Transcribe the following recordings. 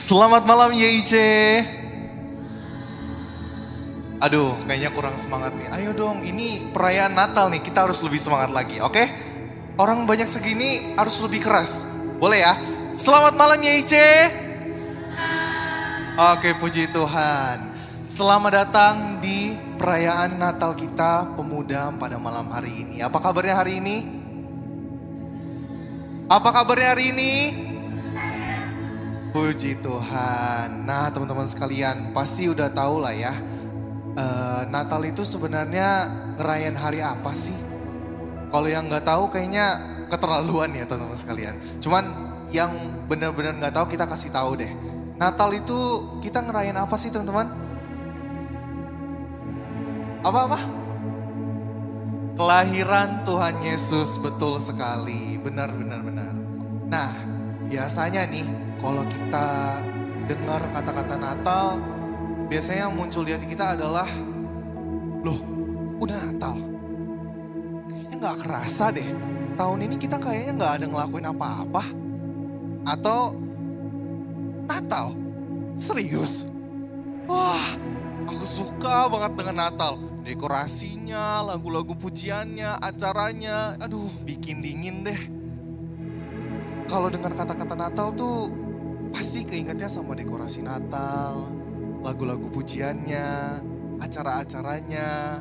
Selamat malam YIC. Aduh, kayaknya kurang semangat nih. Ayo dong, ini perayaan Natal nih, kita harus lebih semangat lagi, oke? Orang banyak segini harus lebih keras. Boleh ya? Selamat malam YIC. Oke, puji Tuhan. Selamat datang di perayaan Natal kita pemuda pada malam hari ini. Apa kabarnya hari ini? Apa kabarnya hari ini? Puji Tuhan. Nah, teman-teman sekalian, pasti udah tahu lah ya. Natal itu sebenarnya ngerayain hari apa sih? Kalau yang nggak tahu kayaknya keterlaluan ya teman-teman sekalian. Cuman yang benar-benar nggak tahu kita kasih tahu deh. Natal itu kita ngerayain apa sih teman-teman? Apa-apa? Kelahiran Tuhan Yesus, betul sekali. Benar. Nah, biasanya nih kalau kita dengar kata-kata Natal, biasanya yang muncul di hati kita adalah, loh, udah Natal. Kayaknya gak kerasa deh. Tahun ini kita kayaknya gak ada ngelakuin apa-apa. Atau Natal? Serius? Wah, aku suka banget dengan Natal. Dekorasinya, lagu-lagu pujiannya, acaranya, aduh bikin dingin deh. Kalau dengar kata-kata Natal tuh pasti keingetnya sama dekorasi Natal, lagu-lagu pujiannya, acara-acaranya.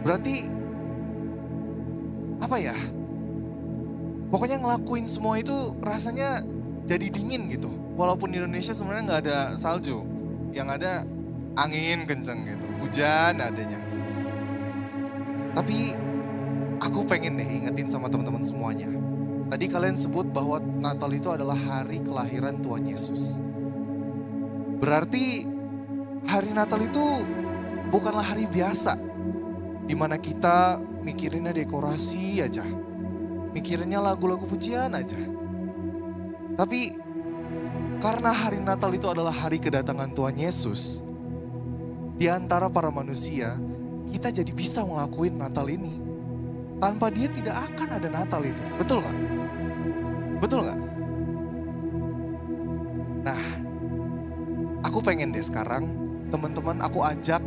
Berarti apa ya? Pokoknya ngelakuin semua itu rasanya jadi dingin gitu. Walaupun di Indonesia sebenarnya nggak ada salju, yang ada angin kenceng gitu, hujan adanya. Tapi aku pengen deh ingetin sama teman-teman semuanya. Tadi kalian sebut bahwa Natal itu adalah hari kelahiran Tuhan Yesus. Berarti hari Natal itu bukanlah hari biasa. Dimana kita mikirinnya dekorasi aja. Mikirinnya lagu-lagu pujian aja. Tapi karena hari Natal itu adalah hari kedatangan Tuhan Yesus. Di antara para manusia, kita jadi bisa ngelakuin Natal ini. Tanpa dia tidak akan ada Natal itu. Betul gak? Betul gak? Nah, aku pengen deh sekarang teman-teman aku ajak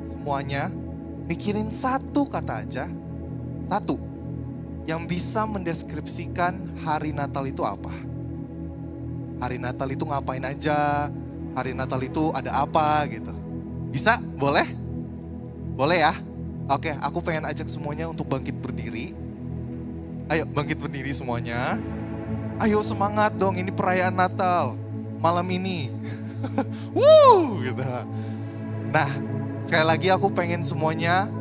semuanya mikirin satu kata aja. Satu. Yang bisa mendeskripsikan hari Natal itu apa? Hari Natal itu ngapain aja? Hari Natal itu ada apa gitu? Bisa? Boleh? Boleh ya? Oke, aku pengen ajak semuanya untuk bangkit berdiri. Ayo bangkit berdiri semuanya. Ayo semangat dong, ini perayaan Natal malam ini. Wuh, gitu. Nah, sekali lagi aku pengen semuanya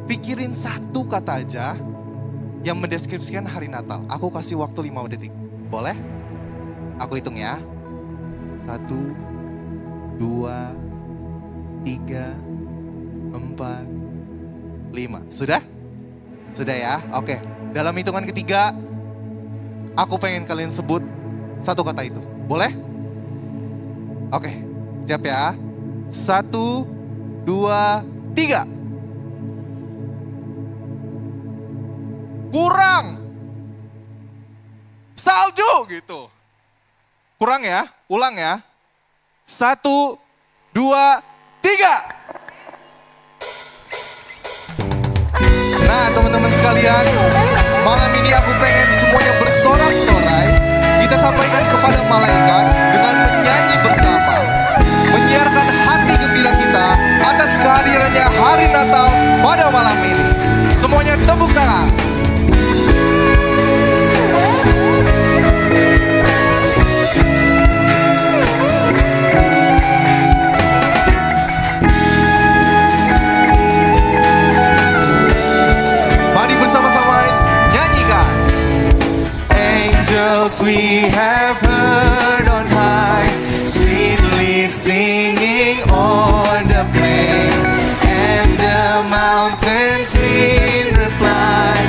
pikirin satu kata aja yang mendeskripsikan hari Natal. Aku kasih waktu 5 detik. Boleh? Aku hitung ya. 1, 2, 3, 4, 5. Sudah? Sudah ya? Oke. Dalam hitungan ketiga, aku pengen kalian sebut satu kata itu. Boleh? Oke. Siap ya? 1, 2, 3. Kurang. Salju gitu. Kurang ya? Ulang ya. 1, 2, 3. Nah teman-teman sekalian, malam ini aku pengen semuanya bersorak-sorai. Kita sampaikan kepada malaikat dengan menyanyi bersama. Menyiarkan hati gembira kita atas kehadirannya hari Natal pada malam ini. Semuanya tepuk tangan. We have heard on high, sweetly singing on the plains, and the mountains in reply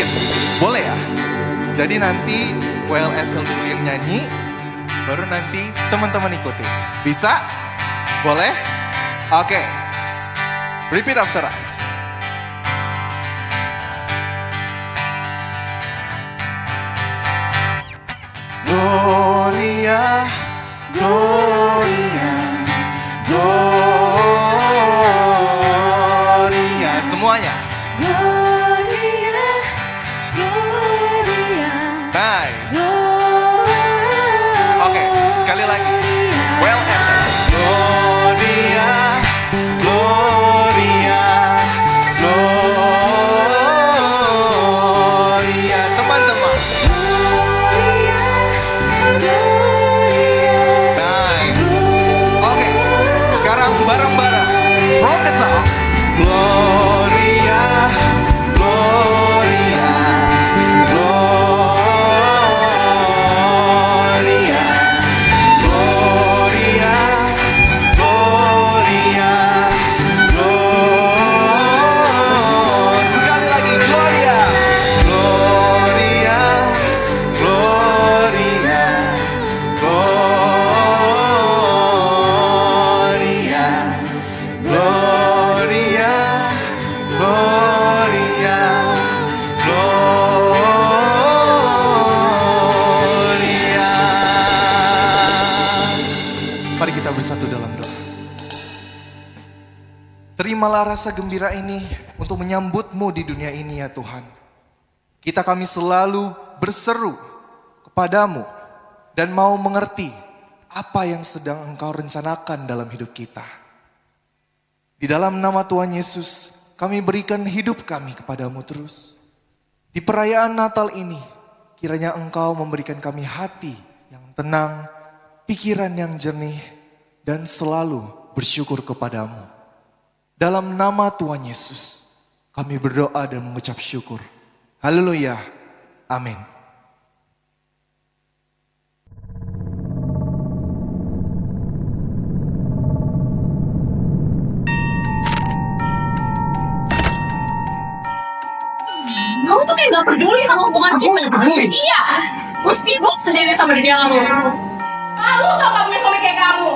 mungkin? Boleh ya? Jadi nanti WLSL dulu yang nyanyi, baru nanti teman-teman ikutin. Bisa? Boleh? Oke. Repeat after us. Gloria, Gloria, Gloria. Semuanya. Gloria, Gloria. Nice. Oke, sekali lagi. WLSL. Gloria, Gloria, Gloria. Teman-teman. Bareng-bareng from the top. Gloria, Gloria, Gloria, Gloria, Gloria, Gloria. Sekali lagi Gloria, Gloria, Gloria, Gloria, Gloria, Gloria. Mari kita bersatu dalam doa. Terimalah rasa gembira ini untuk menyambut-Mu di dunia ini ya Tuhan. Kami selalu berseru kepadamu dan mau mengerti apa yang sedang Engkau rencanakan dalam hidup kita. Di dalam nama Tuhan Yesus, kami berikan hidup kami kepadamu terus. Di perayaan Natal ini, kiranya Engkau memberikan kami hati yang tenang, pikiran yang jernih, dan selalu bersyukur kepadamu. Dalam nama Tuhan Yesus, kami berdoa dan mengucap syukur. Haleluya. Amin. Kamu tuh kayak gak peduli sama hubungan Aku kita. gak peduli. Iya, gue sibuk sendiri sama diri kamu. Kamu tau gak punya suami kayak kamu?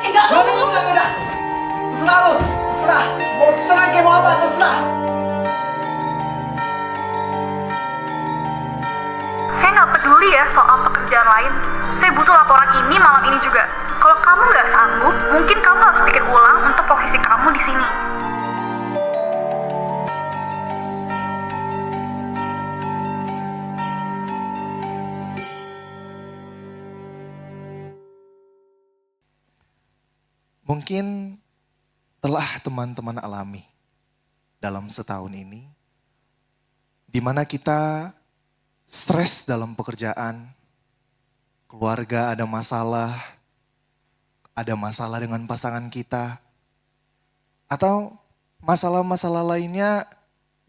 Enggak, udah. Udah. Mau serang kayak mau apa, terserah. Saya nggak peduli ya soal pekerjaan lain. Saya butuh laporan ini malam ini juga. Kalau kamu nggak sanggup, mungkin kamu harus pikir ulang untuk posisi kamu di sini. Mungkin telah teman-teman alami dalam setahun ini, di mana kita stres dalam pekerjaan, keluarga ada masalah dengan pasangan kita, atau masalah-masalah lainnya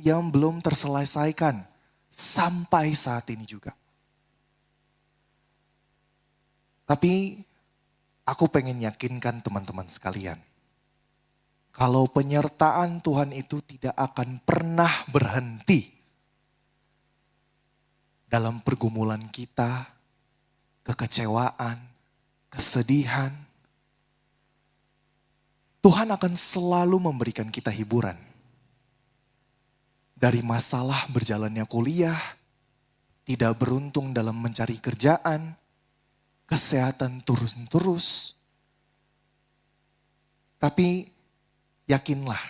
yang belum terselesaikan sampai saat ini juga. Tapi aku pengen yakinkan teman-teman sekalian, kalau penyertaan Tuhan itu tidak akan pernah berhenti dalam pergumulan kita, kekecewaan, kesedihan. Tuhan akan selalu memberikan kita hiburan. Dari masalah berjalannya kuliah, tidak beruntung dalam mencari kerjaan, kesehatan turun terus. Tapi yakinlah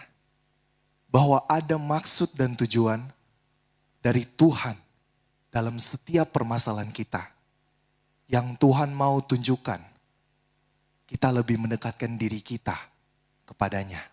bahwa ada maksud dan tujuan dari Tuhan dalam setiap permasalahan kita. Yang Tuhan mau tunjukkan, kita lebih mendekatkan diri kita kepadanya.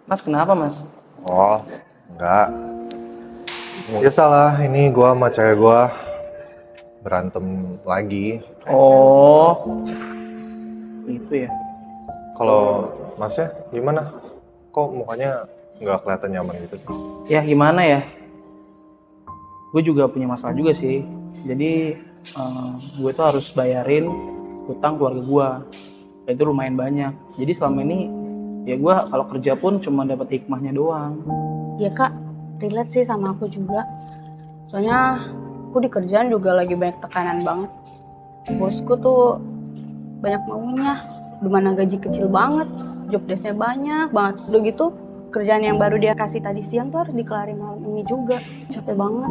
Mas kenapa mas? Oh, enggak. Biasalah, ini gua sama cewek gua berantem lagi. Oh, itu ya. Kalau masnya gimana? Kok mukanya nggak kelihatan nyaman gitu sih? Ya gimana ya? Gue juga punya masalah juga sih. Jadi gue tuh harus bayarin hutang keluarga gue. Itu lumayan banyak. Jadi selama ini ya gue kalau kerja pun cuma dapat hikmahnya doang. Ya kak, relate sih sama aku juga. Soalnya aku di kerjaan juga lagi banyak tekanan banget. Bosku tuh banyak maunya, udah mana gaji kecil banget, job desk-nya banyak banget. Udah gitu kerjaan yang baru dia kasih tadi siang tuh harus dikelarin malam ini juga. Capek banget.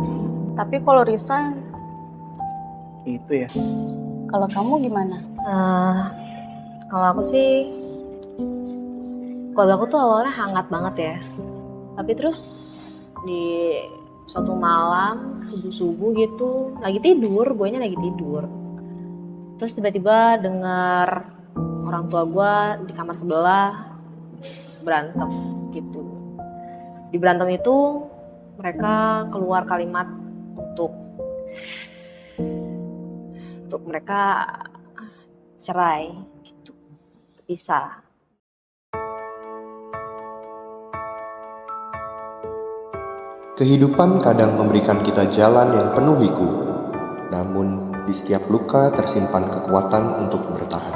Tapi kalau resign, Itu ya. kalau kamu gimana? Kalau aku sih, keluarga aku tuh awalnya hangat banget ya. Tapi terus di suatu malam, subuh-subuh gitu, lagi tidur, guenya lagi tidur. Terus tiba-tiba dengar orang tua gue di kamar sebelah berantem gitu. Di berantem itu mereka keluar kalimat untuk mereka cerai gitu, berpisah. Kehidupan kadang memberikan kita jalan yang penuh liku, namun di setiap luka tersimpan kekuatan untuk bertahan.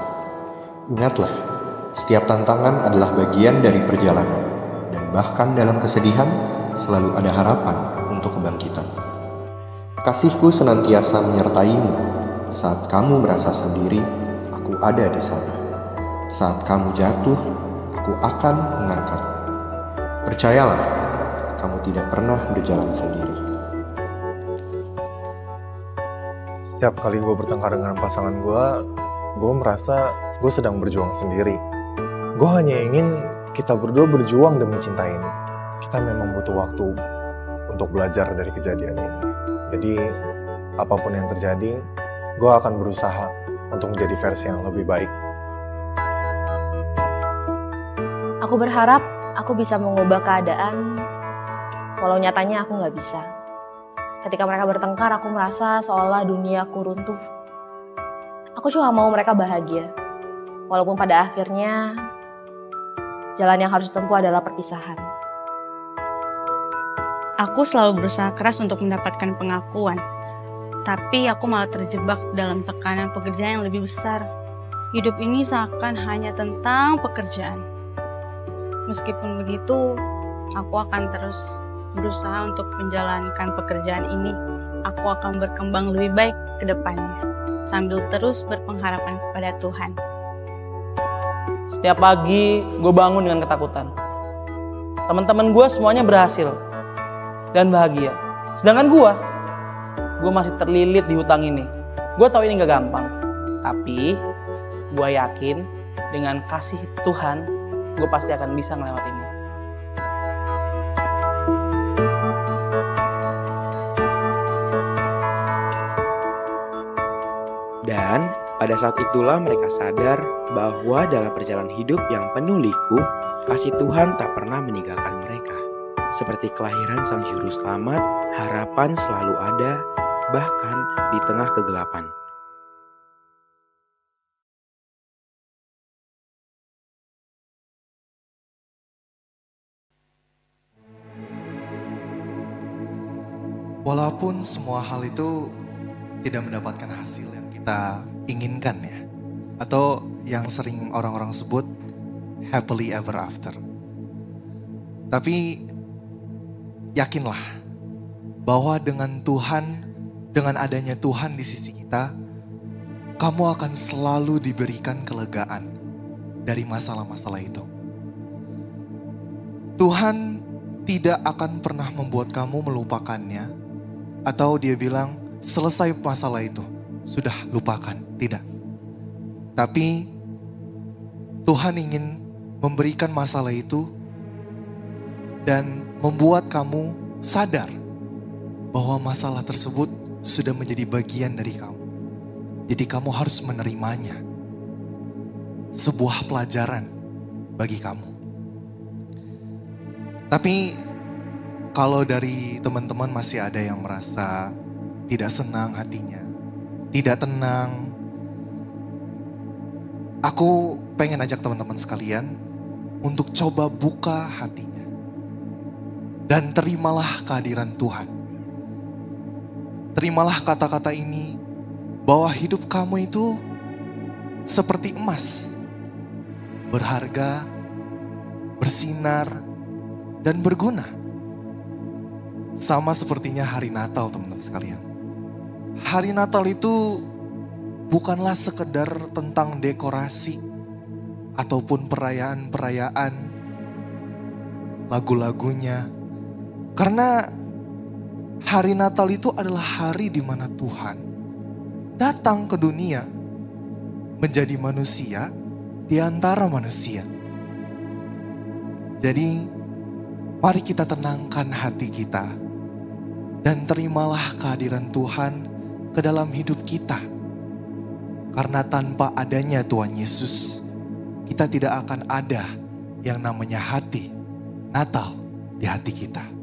Ingatlah, setiap tantangan adalah bagian dari perjalanan, dan bahkan dalam kesedihan selalu ada harapan untuk kebangkitan. Kasihku senantiasa menyertaimu. Saat kamu merasa sendiri, aku ada di sana. Saat kamu jatuh, aku akan mengangkat. Percayalah, kamu tidak pernah berjalan sendiri. Setiap kali gue bertengkar dengan pasangan gue merasa gue sedang berjuang sendiri. Gue hanya ingin kita berdua berjuang demi cinta ini. Kita memang butuh waktu untuk belajar dari kejadian ini. Jadi, apapun yang terjadi, gue akan berusaha untuk menjadi versi yang lebih baik. Aku berharap aku bisa mengubah keadaan, walau nyatanya aku nggak bisa. Ketika mereka bertengkar, aku merasa seolah duniaku runtuh. Aku cuma mau mereka bahagia, walaupun pada akhirnya jalan yang harus ditempuh adalah perpisahan. Aku selalu berusaha keras untuk mendapatkan pengakuan. Tapi aku malah terjebak dalam tekanan pekerjaan yang lebih besar. Hidup ini seakan hanya tentang pekerjaan. Meskipun begitu, aku akan terus berusaha untuk menjalankan pekerjaan ini. Aku akan berkembang lebih baik ke depannya, sambil terus berpengharapan kepada Tuhan. Setiap pagi gue bangun dengan ketakutan. Teman-teman gue semuanya berhasil dan bahagia. Sedangkan gue masih terlilit di hutang ini. Gue tahu ini gak gampang, tapi gue yakin dengan kasih Tuhan, gue pasti akan bisa melewatinya. Dan pada saat itulah mereka sadar bahwa dalam perjalanan hidup yang penuh liku, kasih Tuhan tak pernah meninggalkan mereka. Seperti kelahiran Sang Juru Selamat, harapan selalu ada, bahkan di tengah kegelapan. Walaupun semua hal itu tidak mendapatkan hasil yang kita inginkan ya. Atau yang sering orang-orang sebut happily ever after. Tapi yakinlah bahwa dengan Tuhan, dengan adanya Tuhan di sisi kita, kamu akan selalu diberikan kelegaan dari masalah-masalah itu. Tuhan tidak akan pernah membuat kamu melupakannya, atau dia bilang selesai masalah itu, sudah lupakan, tidak. Tapi Tuhan ingin memberikan masalah itu dan membuat kamu sadar bahwa masalah tersebut sudah menjadi bagian dari kamu. Jadi kamu harus menerimanya. Sebuah pelajaran bagi kamu. Tapi kalau dari teman-teman masih ada yang merasa tidak senang hatinya, tidak tenang, aku pengen ajak teman-teman sekalian untuk coba buka hatinya. Dan terimalah kehadiran Tuhan. Terimalah kata-kata ini bahwa hidup kamu itu seperti emas, berharga, bersinar, dan berguna. Sama sepertinya hari Natal, teman-teman sekalian. Hari Natal itu bukanlah sekedar tentang dekorasi ataupun perayaan-perayaan, lagu-lagunya. Karena hari Natal itu adalah hari di mana Tuhan datang ke dunia menjadi manusia di antara manusia. Jadi, mari kita tenangkan hati kita dan terimalah kehadiran Tuhan ke dalam hidup kita. Karena tanpa adanya Tuhan Yesus, kita tidak akan ada yang namanya hati Natal di hati kita.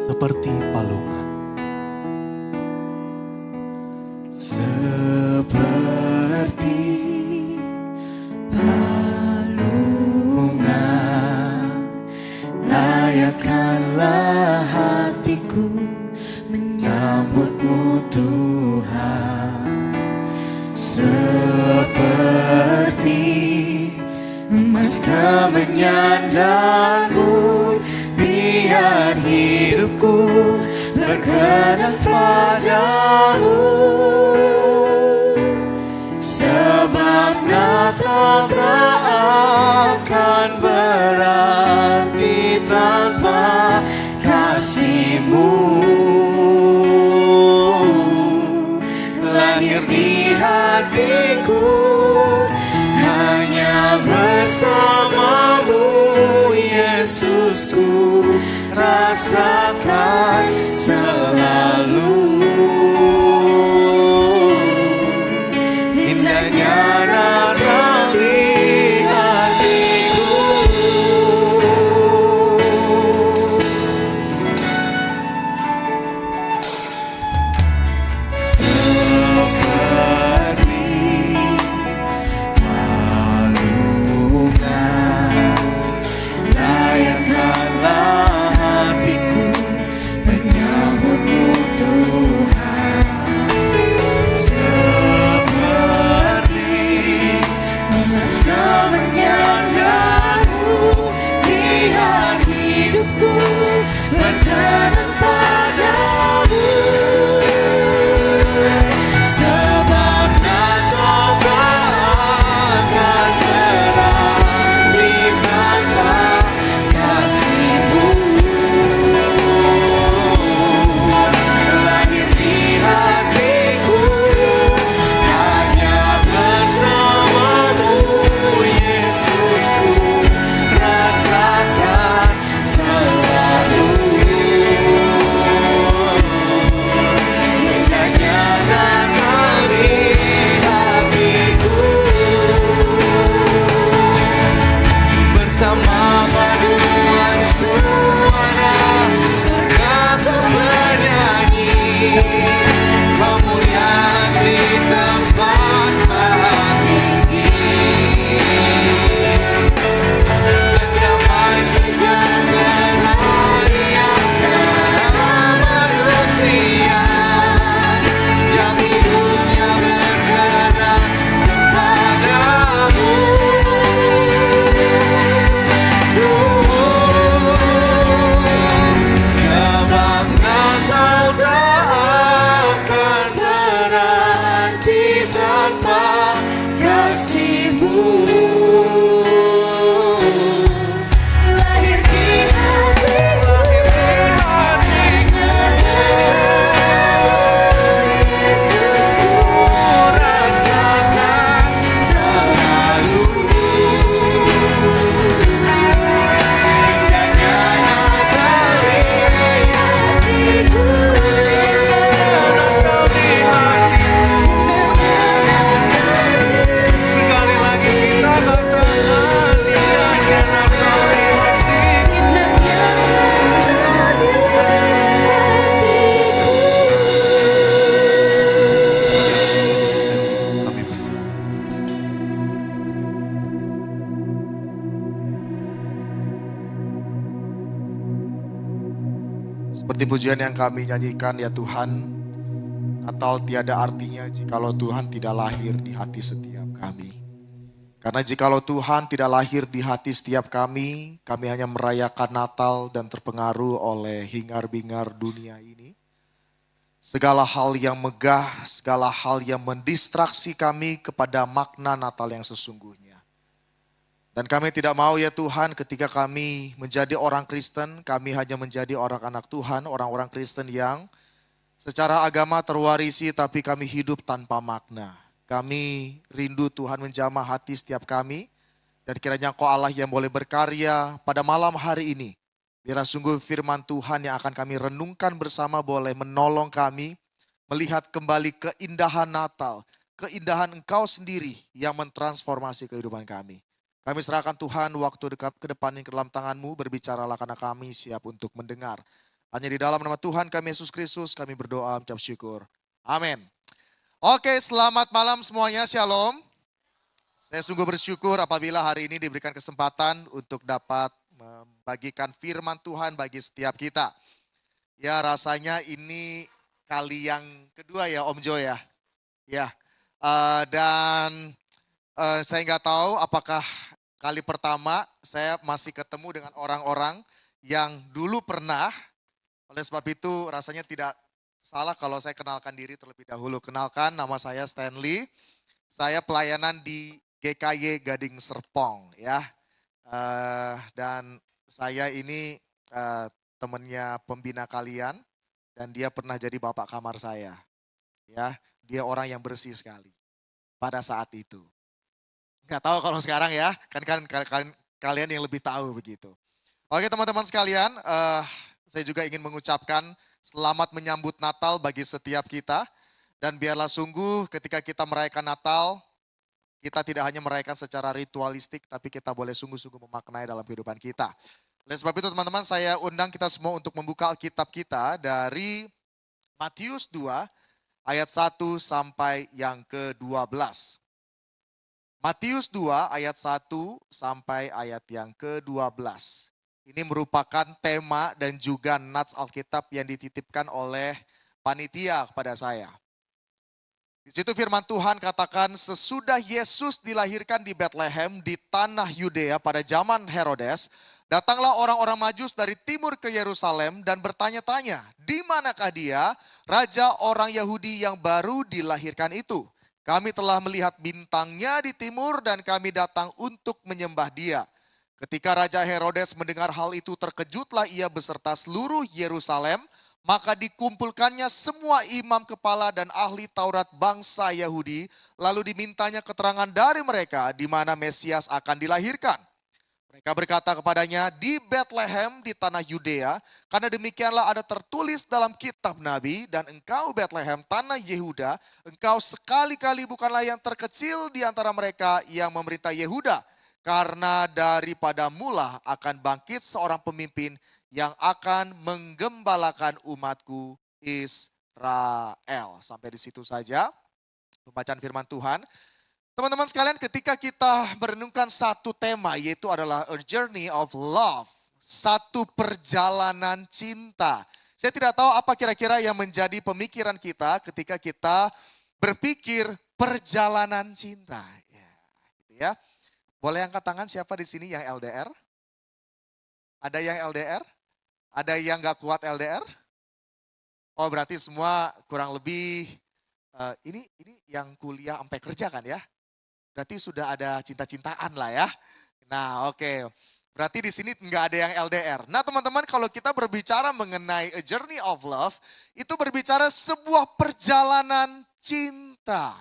Seperti palungan, seperti palungan, layakkanlah hatiku menyambutmu Tuhan. Seperti emas kemenyandarmu, biar hidupku berkenan padamu. Sebab Natal tak akan berarti tanpa kasih-Mu. Lahir di hatiku hanya bersama-Mu, Yesusku, rasakan selalu indahnya Natal di hatiku. Seperti palungan, layakkanlah hatiku menyambutmu pujian yang kami nyanyikan ya Tuhan, Natal tiada artinya jikalau Tuhan tidak lahir di hati setiap kami. Karena jikalau Tuhan tidak lahir di hati setiap kami hanya merayakan Natal dan terpengaruh oleh hingar-bingar dunia ini. Segala hal yang megah, segala hal yang mendistraksi kami kepada makna Natal yang sesungguhnya. Dan kami tidak mau ya Tuhan ketika kami menjadi orang Kristen, kami hanya menjadi orang anak Tuhan, orang-orang Kristen yang secara agama terwarisi tapi kami hidup tanpa makna. Kami rindu Tuhan menjamah hati setiap kami. Dan kiranya Engkau Allah yang boleh berkarya pada malam hari ini. Biar sungguh firman Tuhan yang akan kami renungkan bersama boleh menolong kami melihat kembali keindahan Natal. Keindahan Engkau sendiri yang mentransformasi kehidupan kami. Kami serahkan Tuhan waktu ke depan ini ke dalam tangan-Mu, berbicaralah karena kami siap untuk mendengar. Hanya di dalam nama Tuhan kami Yesus Kristus kami berdoa mengucap syukur. Amin. Oke, selamat malam semuanya, shalom. Saya sungguh bersyukur apabila hari ini diberikan kesempatan untuk dapat membagikan firman Tuhan bagi setiap kita. Ya rasanya ini kali yang kedua ya Om Jo ya. Ya, dan saya nggak tahu apakah kali pertama saya masih ketemu dengan orang-orang yang dulu pernah. Oleh sebab itu rasanya tidak salah kalau saya kenalkan diri terlebih dahulu. Kenalkan, nama saya Stanley. Saya pelayanan di GKY Gading Serpong ya. Dan saya ini temannya pembina kalian dan dia pernah jadi bapak kamar saya. Ya, dia orang yang bersih sekali pada saat itu. Nggak tahu kalau sekarang ya, kan kalian yang lebih tahu begitu. Oke teman-teman sekalian, saya juga ingin mengucapkan selamat menyambut Natal bagi setiap kita. Dan biarlah sungguh ketika kita merayakan Natal, kita tidak hanya merayakan secara ritualistik, tapi kita boleh sungguh-sungguh memaknai dalam kehidupan kita. Oleh sebab itu teman-teman, saya undang kita semua untuk membuka Alkitab kita dari Matius 2 ayat 1 sampai yang ke-12. Matius 2 ayat 1 sampai ayat yang ke-12. Ini merupakan tema dan juga nats Alkitab yang dititipkan oleh panitia kepada saya. Di situ firman Tuhan katakan, sesudah Yesus dilahirkan di Bethlehem di tanah Yudea pada zaman Herodes, datanglah orang-orang Majus dari timur ke Yerusalem dan bertanya-tanya, di manakah dia, raja orang Yahudi yang baru dilahirkan itu? Kami telah melihat bintangnya di timur dan kami datang untuk menyembah dia. Ketika Raja Herodes mendengar hal itu, terkejutlah ia beserta seluruh Yerusalem, maka dikumpulkannya semua imam kepala dan ahli Taurat bangsa Yahudi, lalu dimintanya keterangan dari mereka di mana Mesias akan dilahirkan. Mereka berkata kepadanya, di Bethlehem di tanah Yudea, karena demikianlah ada tertulis dalam kitab Nabi, dan engkau Bethlehem tanah Yehuda, engkau sekali-kali bukanlah yang terkecil di antara mereka yang memerintah Yehuda. Karena daripada mula akan bangkit seorang pemimpin yang akan menggembalakan umatku Israel. Sampai di situ saja pembacaan firman Tuhan. Teman-teman sekalian, ketika kita merenungkan satu tema yaitu adalah a journey of love. Satu perjalanan cinta. Saya tidak tahu apa kira-kira yang menjadi pemikiran kita ketika kita berpikir perjalanan cinta. Ya, gitu ya. Boleh angkat tangan siapa di sini yang LDR? Ada yang LDR? Ada yang gak kuat LDR? Oh berarti semua kurang lebih, ini yang kuliah sampai kerja kan ya? Berarti sudah ada cinta-cintaan lah ya. Nah oke, berarti di sini nggak ada yang LDR. Nah teman-teman, kalau kita berbicara mengenai a journey of love, itu berbicara sebuah perjalanan cinta.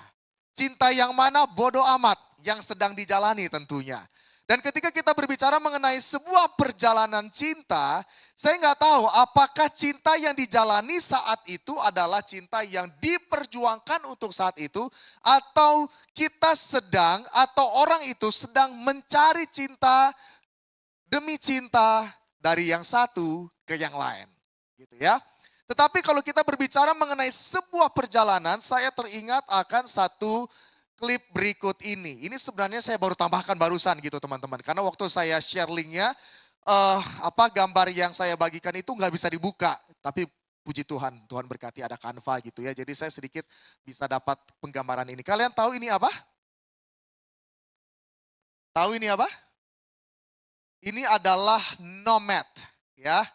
Cinta yang mana bodoh amat, yang sedang dijalani tentunya. Dan ketika kita berbicara mengenai sebuah perjalanan cinta, saya nggak tahu apakah cinta yang dijalani saat itu adalah cinta yang diperjuangkan untuk saat itu, atau kita sedang, atau orang itu sedang mencari cinta demi cinta dari yang satu ke yang lain. Gitu ya. Tetapi kalau kita berbicara mengenai sebuah perjalanan, saya teringat akan satu klip berikut ini. Ini sebenarnya saya baru tambahkan barusan gitu teman-teman. Karena waktu saya share linknya, gambar yang saya bagikan itu nggak bisa dibuka. Tapi Puji Tuhan, Tuhan berkati ada Canva gitu ya. Jadi saya sedikit bisa dapat penggambaran ini. Kalian tahu ini apa? Tahu ini apa? Ini adalah nomad ya.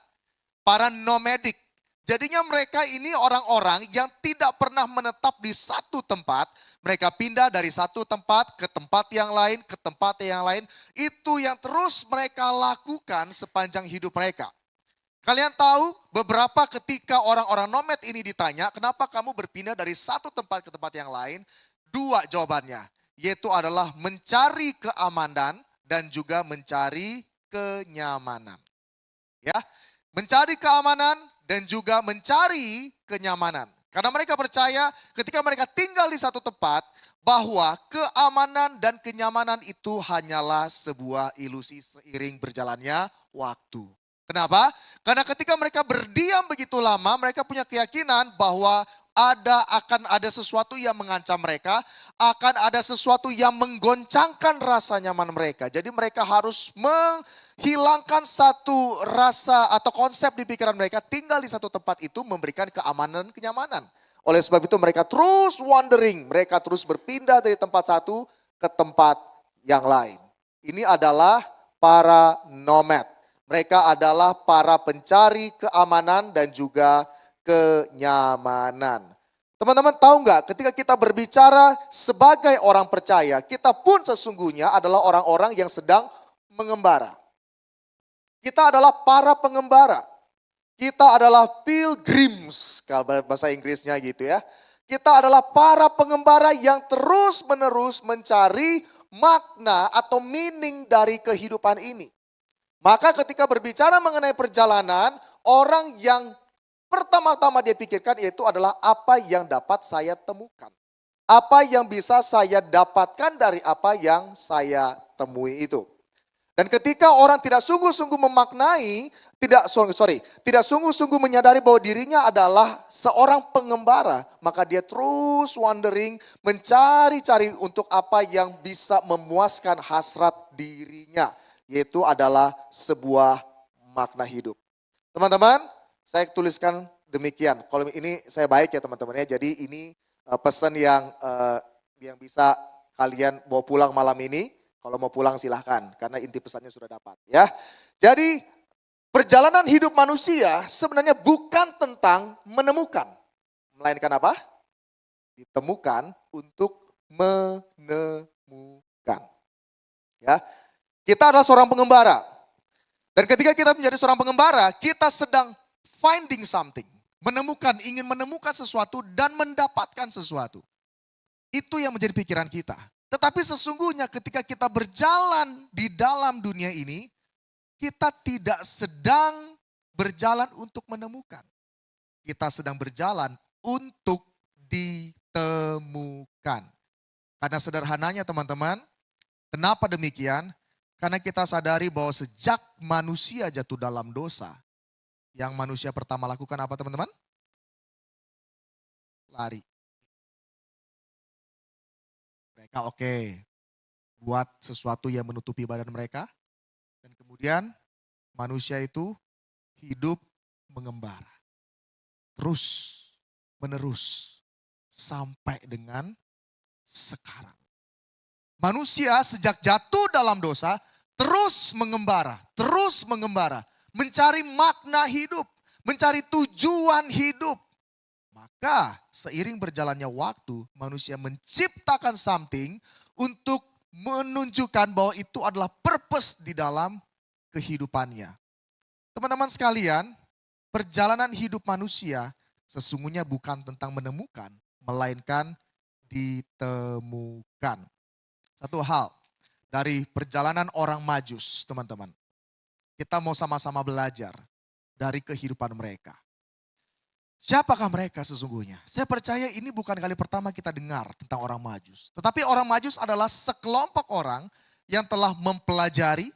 Para nomadik. Jadinya mereka ini orang-orang yang tidak pernah menetap di satu tempat. Mereka pindah dari satu tempat ke tempat yang lain, ke tempat yang lain. Itu yang terus mereka lakukan sepanjang hidup mereka. Kalian tahu beberapa ketika orang-orang nomad ini ditanya, kenapa kamu berpindah dari satu tempat ke tempat yang lain? Dua jawabannya, yaitu adalah mencari keamanan dan juga mencari kenyamanan. Ya, mencari keamanan dan juga mencari kenyamanan. Karena mereka percaya ketika mereka tinggal di satu tempat, bahwa keamanan dan kenyamanan itu hanyalah sebuah ilusi seiring berjalannya waktu. Kenapa? Karena ketika mereka berdiam begitu lama, mereka punya keyakinan bahwa akan ada sesuatu yang mengancam mereka, akan ada sesuatu yang menggoncangkan rasa nyaman mereka. Jadi mereka harus menghilangkan satu rasa atau konsep di pikiran mereka, tinggal di satu tempat itu memberikan keamanan dan kenyamanan. Oleh sebab itu mereka terus wandering, mereka terus berpindah dari tempat satu ke tempat yang lain. Ini adalah para nomad. Mereka adalah para pencari keamanan dan juga kenyamanan. Teman-teman tahu nggak, ketika kita berbicara sebagai orang percaya, kita pun sesungguhnya adalah orang-orang yang sedang mengembara. Kita adalah para pengembara. Kita adalah pilgrims, kalau bahasa Inggrisnya gitu ya. Kita adalah para pengembara yang terus-menerus mencari makna atau meaning dari kehidupan ini. Maka ketika berbicara mengenai perjalanan, orang yang pertama-tama dia pikirkan yaitu adalah apa yang dapat saya temukan. Apa yang bisa saya dapatkan dari apa yang saya temui itu. Dan ketika orang tidak sungguh-sungguh memaknai, tidak sungguh-sungguh menyadari bahwa dirinya adalah seorang pengembara, maka dia terus wandering, mencari-cari untuk apa yang bisa memuaskan hasrat dirinya. Yaitu adalah sebuah makna hidup. Teman-teman, saya tuliskan demikian. Kalau ini saya baik ya teman-teman ya. Jadi ini pesan yang bisa kalian bawa pulang malam ini. Kalau mau pulang silahkan, karena inti pesannya sudah dapat ya. Jadi perjalanan hidup manusia sebenarnya bukan tentang menemukan. Melainkan apa? Ditemukan untuk menemukan. Ya. Kita adalah seorang pengembara. Dan ketika kita menjadi seorang pengembara, kita sedang finding something. Ingin menemukan sesuatu dan mendapatkan sesuatu. Itu yang menjadi pikiran kita. Tetapi sesungguhnya ketika kita berjalan di dalam dunia ini, kita tidak sedang berjalan untuk menemukan. Kita sedang berjalan untuk ditemukan. Karena sederhananya teman-teman, kenapa demikian? Karena kita sadari bahwa sejak manusia jatuh dalam dosa, yang manusia pertama lakukan apa teman-teman? Lari. Mereka buat sesuatu yang menutupi badan mereka. Dan kemudian manusia itu hidup mengembara. Terus menerus sampai dengan sekarang. Manusia sejak jatuh dalam dosa terus mengembara, mencari makna hidup, mencari tujuan hidup. Maka seiring berjalannya waktu, manusia menciptakan something untuk menunjukkan bahwa itu adalah purpose di dalam kehidupannya. Teman-teman sekalian, perjalanan hidup manusia sesungguhnya bukan tentang menemukan, melainkan ditemukan. Satu hal dari perjalanan orang Majus, teman-teman. Kita mau sama-sama belajar dari kehidupan mereka. Siapakah mereka sesungguhnya? Saya percaya ini bukan kali pertama kita dengar tentang orang Majus. Tetapi orang Majus adalah sekelompok orang yang telah mempelajari,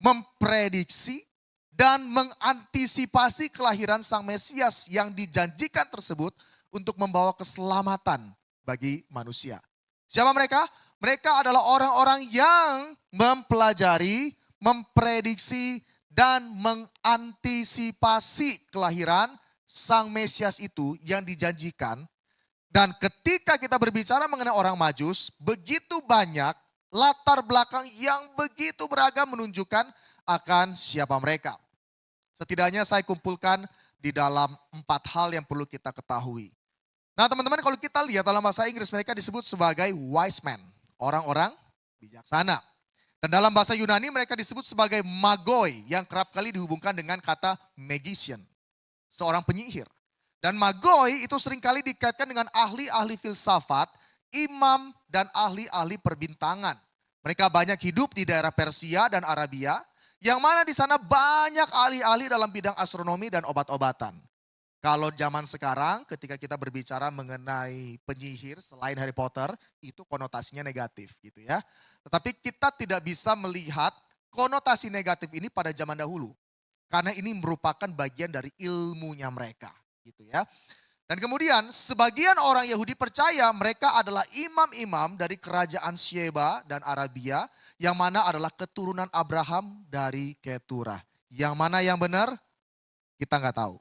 memprediksi, dan mengantisipasi kelahiran Sang Mesias yang dijanjikan tersebut untuk membawa keselamatan bagi manusia. Siapa mereka? Mereka adalah orang-orang yang mempelajari, memprediksi, dan mengantisipasi kelahiran Sang Mesias itu yang dijanjikan. Dan ketika kita berbicara mengenai orang Majus, begitu banyak latar belakang yang begitu beragam menunjukkan akan siapa mereka. Setidaknya saya kumpulkan di dalam 4 hal yang perlu kita ketahui. Nah teman-teman, kalau kita lihat dalam bahasa Inggris mereka disebut sebagai wise men, orang-orang bijaksana. Dan dalam bahasa Yunani mereka disebut sebagai magoi yang kerap kali dihubungkan dengan kata magician, seorang penyihir. Dan magoi itu seringkali dikaitkan dengan ahli-ahli filsafat, imam, dan ahli-ahli perbintangan. Mereka banyak hidup di daerah Persia dan Arabia, yang mana di sana banyak ahli-ahli dalam bidang astronomi dan obat-obatan. Kalau zaman sekarang ketika kita berbicara mengenai penyihir selain Harry Potter, itu konotasinya negatif gitu ya. Tetapi kita tidak bisa melihat konotasi negatif ini pada zaman dahulu. Karena ini merupakan bagian dari ilmunya mereka. Gitu ya. Dan kemudian sebagian orang Yahudi percaya mereka adalah imam-imam dari kerajaan Sheba dan Arabia yang mana adalah keturunan Abraham dari Keturah. Yang mana yang benar? Kita nggak tahu.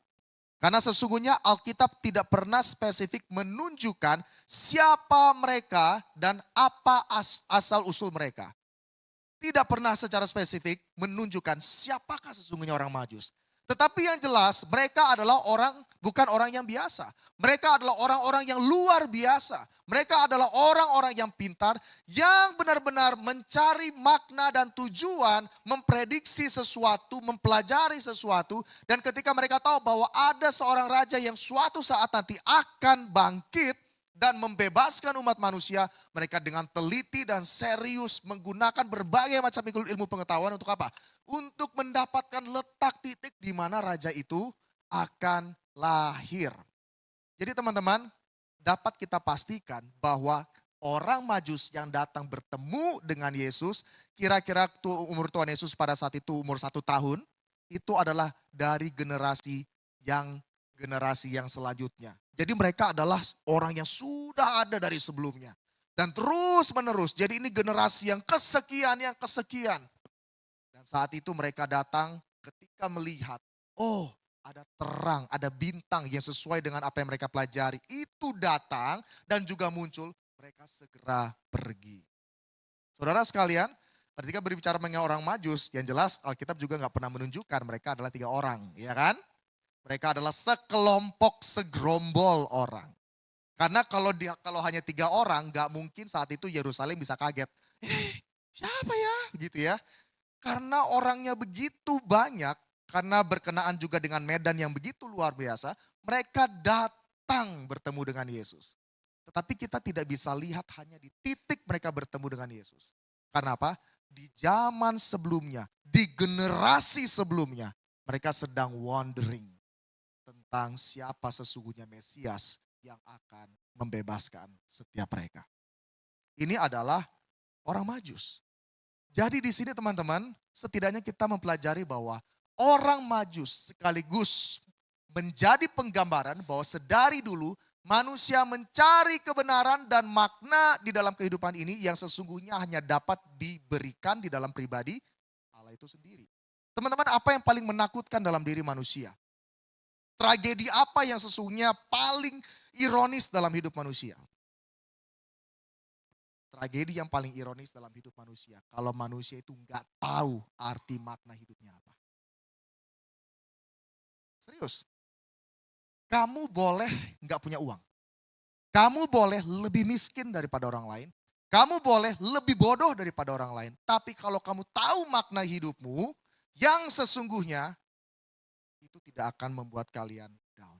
Karena sesungguhnya Alkitab tidak pernah spesifik menunjukkan siapa mereka dan apa asal-usul mereka. Tidak pernah secara spesifik menunjukkan siapakah sesungguhnya orang Majus. Tetapi yang jelas mereka adalah bukan orang yang biasa. Mereka adalah orang-orang yang luar biasa. Mereka adalah orang-orang yang pintar yang benar-benar mencari makna dan tujuan, memprediksi sesuatu, mempelajari sesuatu. Dan ketika mereka tahu bahwa ada seorang raja yang suatu saat nanti akan bangkit dan membebaskan umat manusia, mereka dengan teliti dan serius menggunakan berbagai macam ilmu pengetahuan untuk apa? Untuk mendapatkan letak titik di mana raja itu akan lahir. Jadi teman-teman, dapat kita pastikan bahwa orang Majus yang datang bertemu dengan Yesus, kira-kira umur Tuhan Yesus pada saat itu umur 1 tahun, itu adalah dari generasi yang selanjutnya. Jadi mereka adalah orang yang sudah ada dari sebelumnya. Dan terus menerus, jadi ini generasi yang kesekian. Dan saat itu mereka datang ketika melihat, oh ada terang, ada bintang yang sesuai dengan apa yang mereka pelajari. Itu datang dan juga muncul, mereka segera pergi. Saudara sekalian, ketika berbicara mengenai orang Majus, yang jelas Alkitab juga nggak pernah menunjukkan mereka adalah 3 orang, ya kan? Mereka adalah sekelompok, segerombol orang. Karena kalau hanya 3 orang, gak mungkin saat itu Yerusalem bisa kaget. Siapa ya? Gitu ya. Karena orangnya begitu banyak, karena berkenaan juga dengan medan yang begitu luar biasa, mereka datang bertemu dengan Yesus. Tetapi kita tidak bisa lihat hanya di titik mereka bertemu dengan Yesus. Karena apa? Di zaman sebelumnya, di generasi sebelumnya, mereka sedang wondering tentang siapa sesungguhnya Mesias yang akan membebaskan setiap mereka. Ini adalah orang Majus. Jadi di sini teman-teman, setidaknya kita mempelajari bahwa orang Majus sekaligus menjadi penggambaran bahwa sedari dulu manusia mencari kebenaran dan makna di dalam kehidupan ini yang sesungguhnya hanya dapat diberikan di dalam pribadi Allah itu sendiri. Teman-teman, apa yang paling menakutkan dalam diri manusia? Tragedi apa yang sesungguhnya paling ironis dalam hidup manusia? Tragedi yang paling ironis dalam hidup manusia, kalau manusia itu nggak tahu arti makna hidupnya apa. Serius. Kamu boleh nggak punya uang. Kamu boleh lebih miskin daripada orang lain. Kamu boleh lebih bodoh daripada orang lain. Tapi kalau kamu tahu makna hidupmu yang sesungguhnya, itu tidak akan membuat kalian down.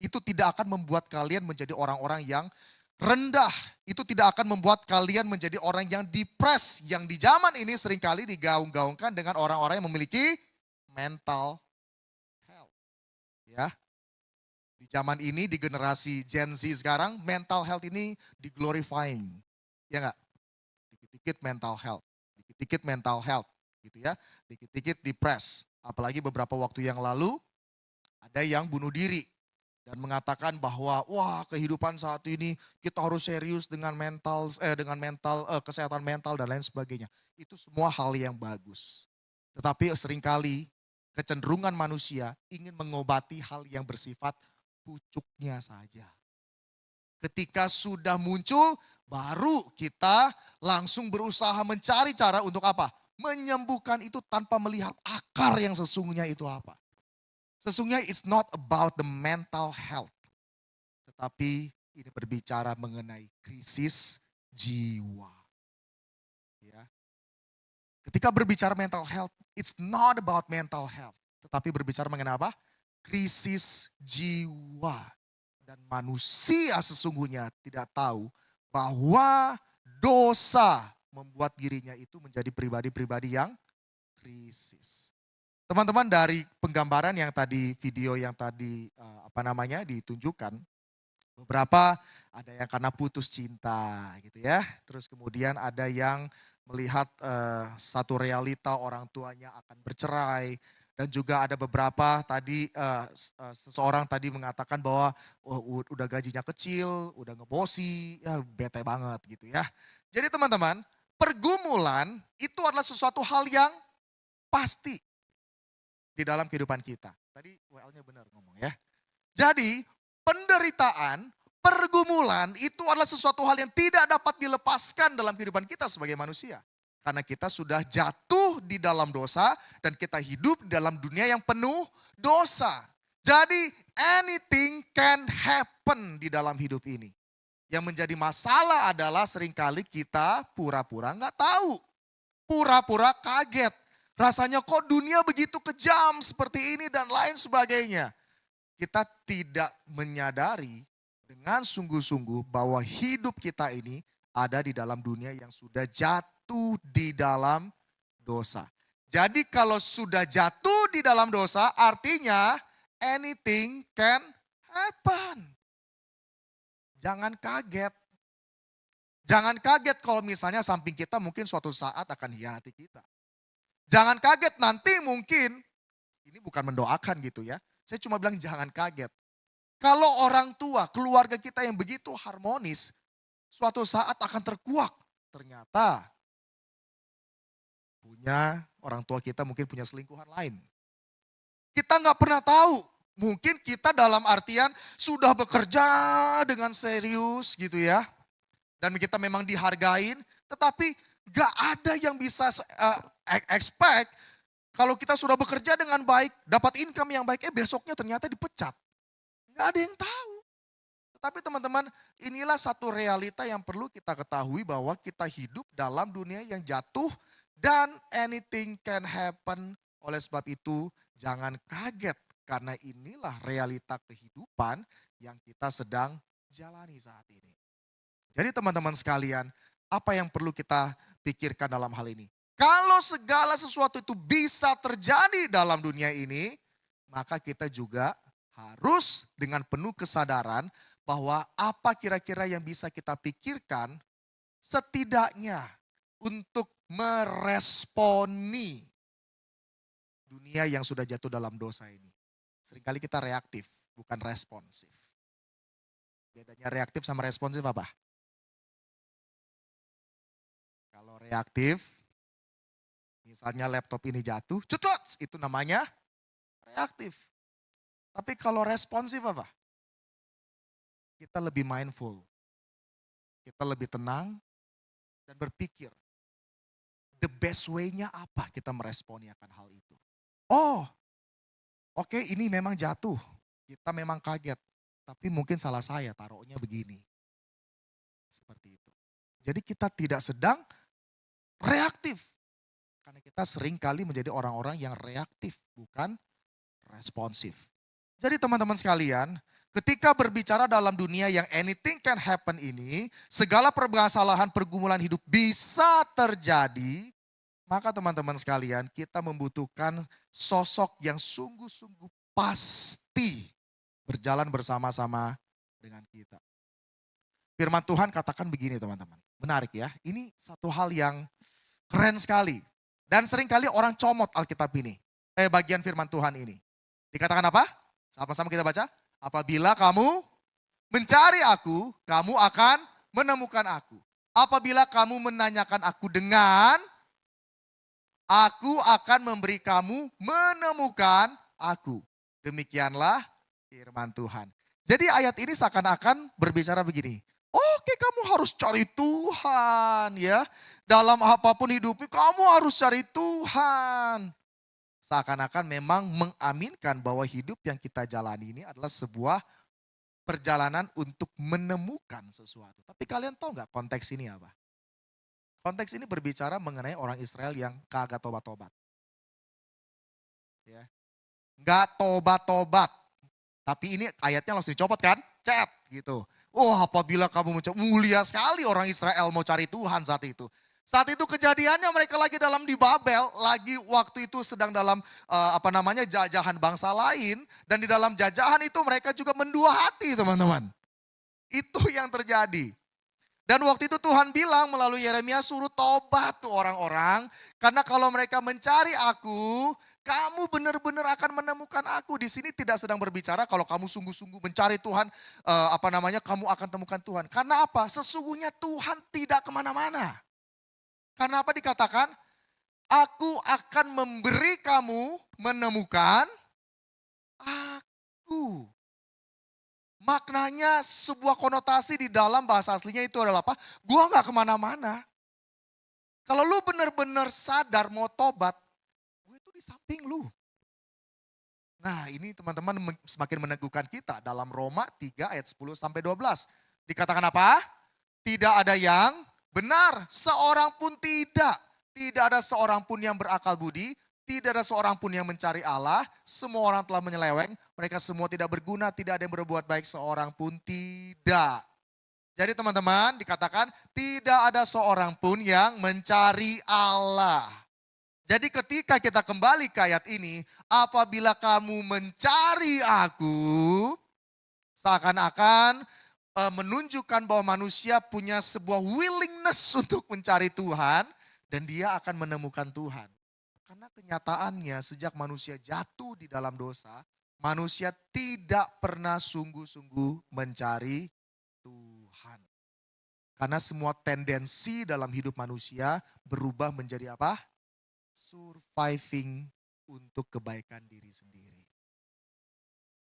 Itu tidak akan membuat kalian menjadi orang-orang yang rendah. Itu tidak akan membuat kalian menjadi orang yang depres. Yang di zaman ini seringkali digaung-gaungkan dengan orang-orang yang memiliki mental health. Ya. Di zaman ini, di generasi Gen Z sekarang, mental health ini diglorifying. Ya enggak? Dikit-dikit mental health. Dikit-dikit mental health. Gitu ya. Dikit-dikit depres. Apalagi beberapa waktu yang lalu ada yang bunuh diri dan mengatakan bahwa wah kehidupan saat ini kita harus serius dengan kesehatan mental dan lain sebagainya. Itu semua hal yang bagus. Tetapi seringkali kecenderungan manusia ingin mengobati hal yang bersifat pucuknya saja. Ketika sudah muncul, baru kita langsung berusaha mencari cara untuk apa? Menyembuhkan itu tanpa melihat akar yang sesungguhnya itu apa. Sesungguhnya it's not about the mental health. Tetapi ini berbicara mengenai krisis jiwa. Ya. Ketika berbicara mental health, it's not about mental health. Tetapi berbicara mengenai apa? Krisis jiwa. Dan manusia sesungguhnya tidak tahu bahwa dosa membuat dirinya itu menjadi pribadi-pribadi yang krisis. Teman-teman, dari penggambaran yang tadi, video yang tadi ditunjukkan, beberapa ada yang karena putus cinta gitu ya. Terus kemudian ada yang melihat satu realita orang tuanya akan bercerai. Dan juga ada beberapa tadi, seseorang tadi mengatakan bahwa udah gajinya kecil, udah ngebosi, ya bete banget gitu ya. Jadi teman-teman, pergumulan itu adalah sesuatu hal yang pasti di dalam kehidupan kita. Tadi WL-nya benar ngomong ya. Jadi penderitaan, pergumulan itu adalah sesuatu hal yang tidak dapat dilepaskan dalam kehidupan kita sebagai manusia. Karena kita sudah jatuh di dalam dosa dan kita hidup dalam dunia yang penuh dosa. Jadi anything can happen di dalam hidup ini. Yang menjadi masalah adalah seringkali kita pura-pura nggak tahu. Pura-pura kaget. Rasanya kok dunia begitu kejam seperti ini dan lain sebagainya. Kita tidak menyadari dengan sungguh-sungguh bahwa hidup kita ini ada di dalam dunia yang sudah jatuh di dalam dosa. Jadi kalau sudah jatuh di dalam dosa artinya anything can happen. Jangan kaget. Jangan kaget kalau misalnya samping kita mungkin suatu saat akan hianati kita. Jangan kaget nanti mungkin, ini bukan mendoakan gitu ya. Saya cuma bilang jangan kaget. Kalau orang tua, keluarga kita yang begitu harmonis, suatu saat akan terkuak. Ternyata orang tua kita mungkin punya selingkuhan lain. Kita nggak pernah tahu. Mungkin kita dalam artian sudah bekerja dengan serius gitu ya. Dan kita memang dihargain. Tetapi nggak ada yang bisa expect kalau kita sudah bekerja dengan baik, dapat income yang baik, besoknya ternyata dipecat. Nggak ada yang tahu. Tetapi teman-teman, inilah satu realita yang perlu kita ketahui bahwa kita hidup dalam dunia yang jatuh dan anything can happen. Oleh sebab itu jangan kaget karena inilah realita kehidupan yang kita sedang jalani saat ini. Jadi teman-teman sekalian, apa yang perlu kita pikirkan dalam hal ini? Kalau segala sesuatu itu bisa terjadi dalam dunia ini, maka kita juga harus dengan penuh kesadaran bahwa apa kira-kira yang bisa kita pikirkan setidaknya untuk meresponi dunia yang sudah jatuh dalam dosa ini. Seringkali kita reaktif, bukan responsif. Bedanya reaktif sama responsif apa? Kalau reaktif, misalnya laptop ini jatuh, cucut, itu namanya reaktif. Tapi kalau responsif apa? Kita lebih mindful, kita lebih tenang dan berpikir. The best way-nya apa kita meresponi akan hal itu. Oh, oke, ini memang jatuh. Kita memang kaget. Tapi mungkin salah saya taruhnya begini. Seperti itu. Jadi kita tidak sedang reaktif. Karena kita sering kali menjadi orang-orang yang reaktif, bukan responsif. Jadi teman-teman sekalian, ketika berbicara dalam dunia yang anything can happen ini, segala permasalahan pergumulan hidup bisa terjadi, maka teman-teman sekalian kita membutuhkan sosok yang sungguh-sungguh pasti berjalan bersama-sama dengan kita. Firman Tuhan katakan begini teman-teman, menarik ya, ini satu hal yang keren sekali. Dan seringkali orang comot Alkitab ini, bagian firman Tuhan ini. Dikatakan apa? Sama-sama kita baca. Apabila kamu mencari aku, kamu akan menemukan aku. Apabila kamu menanyakan aku dengan Aku akan memberi kamu menemukan aku. Demikianlah firman Tuhan. Jadi ayat ini seakan-akan berbicara begini. Oke, kamu harus cari Tuhan ya. Dalam apapun hidupmu kamu harus cari Tuhan. Seakan-akan memang mengaminkan bahwa hidup yang kita jalani ini adalah sebuah perjalanan untuk menemukan sesuatu. Tapi kalian tahu nggak konteks ini apa? Konteks ini berbicara mengenai orang Israel yang kagak tobat-tobat. Ya. Nggak tobat-tobat. Tapi ini ayatnya langsung dicopot kan? Cet gitu. Oh, apabila kamu mencoba, mulia sekali orang Israel mau cari Tuhan saat itu. Saat itu kejadiannya mereka lagi dalam di Babel, lagi waktu itu sedang dalam jajahan bangsa lain. Dan di dalam jajahan itu mereka juga mendua hati teman-teman. Itu yang terjadi. Dan waktu itu Tuhan bilang melalui Yeremia suruh tobat tuh orang-orang. Karena kalau mereka mencari aku, kamu benar-benar akan menemukan aku. Di sini tidak sedang berbicara kalau kamu sungguh-sungguh mencari Tuhan, kamu akan temukan Tuhan. Karena apa? Sesungguhnya Tuhan tidak kemana-mana. Karena apa dikatakan? Aku akan memberi kamu menemukan aku. Maknanya sebuah konotasi di dalam bahasa aslinya itu adalah apa? Gua gak kemana-mana. Kalau lu benar-benar sadar mau tobat, gue itu di samping lu. Nah ini teman-teman semakin meneguhkan kita dalam Roma 3 ayat 10 sampai 12. Dikatakan apa? Tidak ada yang benar, seorang pun tidak. Tidak ada seorang pun yang berakal budi, tidak ada seorang pun yang mencari Allah. Semua orang telah menyeleweng, mereka semua tidak berguna, tidak ada yang berbuat baik, seorang pun tidak. Jadi teman-teman dikatakan tidak ada seorang pun yang mencari Allah. Jadi ketika kita kembali ke ayat ini, apabila kamu mencari aku, seakan-akan menunjukkan bahwa manusia punya sebuah willingness untuk mencari Tuhan dan dia akan menemukan Tuhan. Karena kenyataannya sejak manusia jatuh di dalam dosa, manusia tidak pernah sungguh-sungguh mencari Tuhan. Karena semua tendensi dalam hidup manusia berubah menjadi apa? Surviving untuk kebaikan diri sendiri.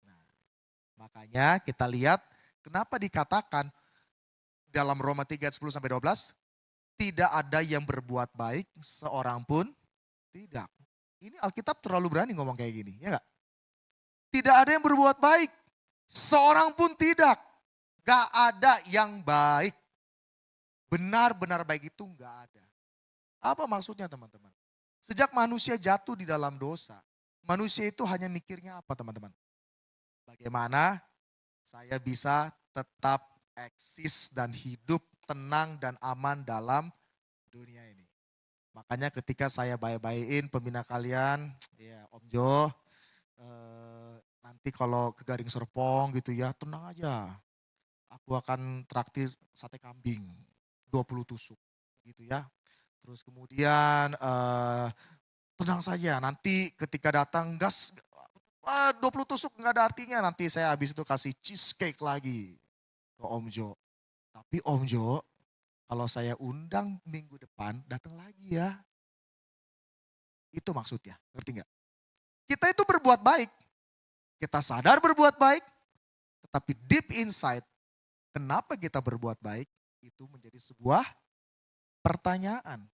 Nah, makanya kita lihat kenapa dikatakan dalam Roma 3 ayat 10 sampai 12, tidak ada yang berbuat baik seorang pun tidak. Ini Alkitab terlalu berani ngomong kayak gini, ya enggak? Tidak ada yang berbuat baik, seorang pun tidak. Gak ada yang baik. Benar-benar baik itu gak ada. Apa maksudnya teman-teman? Sejak manusia jatuh di dalam dosa, manusia itu hanya mikirnya apa teman-teman? Bagaimana saya bisa tetap eksis dan hidup tenang dan aman dalam dunia ini. Makanya ketika saya baik-baikin pembina kalian, ya Om Jo, nanti kalau ke Garing Serpong gitu ya, tenang aja. Aku akan traktir sate kambing, 20 tusuk gitu ya. Terus kemudian tenang saja, nanti ketika datang gas 20 tusuk nggak ada artinya, nanti saya habis itu kasih cheesecake lagi ke Om Jo. Tapi Om Jo, kalau saya undang minggu depan datang lagi ya. Itu maksudnya, ngerti nggak? Kita itu berbuat baik, kita sadar berbuat baik, tetapi deep inside, kenapa kita berbuat baik itu menjadi sebuah pertanyaan.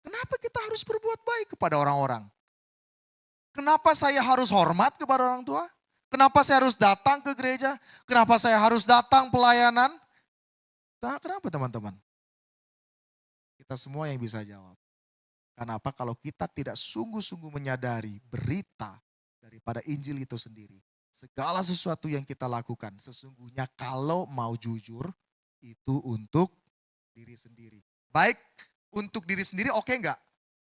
Kenapa kita harus berbuat baik kepada orang-orang? Kenapa saya harus hormat kepada orang tua? Kenapa saya harus datang ke gereja? Kenapa saya harus datang pelayanan? Kenapa teman-teman? Kita semua yang bisa jawab. Kenapa kalau kita tidak sungguh-sungguh menyadari berita daripada Injil itu sendiri. Segala sesuatu yang kita lakukan sesungguhnya kalau mau jujur itu untuk diri sendiri. Baik untuk diri sendiri oke enggak?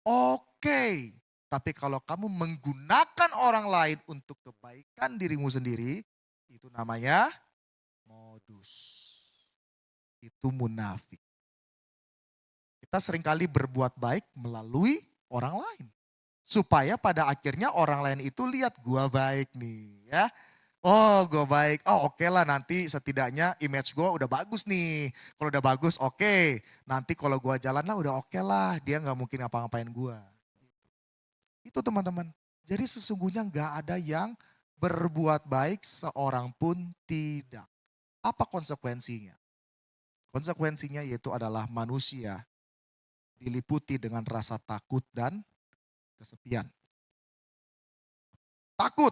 Oke. Tapi kalau kamu menggunakan orang lain untuk kebaikan dirimu sendiri, itu namanya modus. Itu munafik. Kita seringkali berbuat baik melalui orang lain. Supaya pada akhirnya orang lain itu lihat gua baik nih ya. Oh gue baik, oh oke lah nanti setidaknya image gue udah bagus nih. Kalau udah bagus oke, nanti kalau gue jalan lah udah oke lah, dia gak mungkin ngapa-ngapain gue. Itu teman-teman. Jadi sesungguhnya nggak ada yang berbuat baik seorang pun tidak. Apa konsekuensinya? Konsekuensinya yaitu adalah manusia diliputi dengan rasa takut dan kesepian. Takut.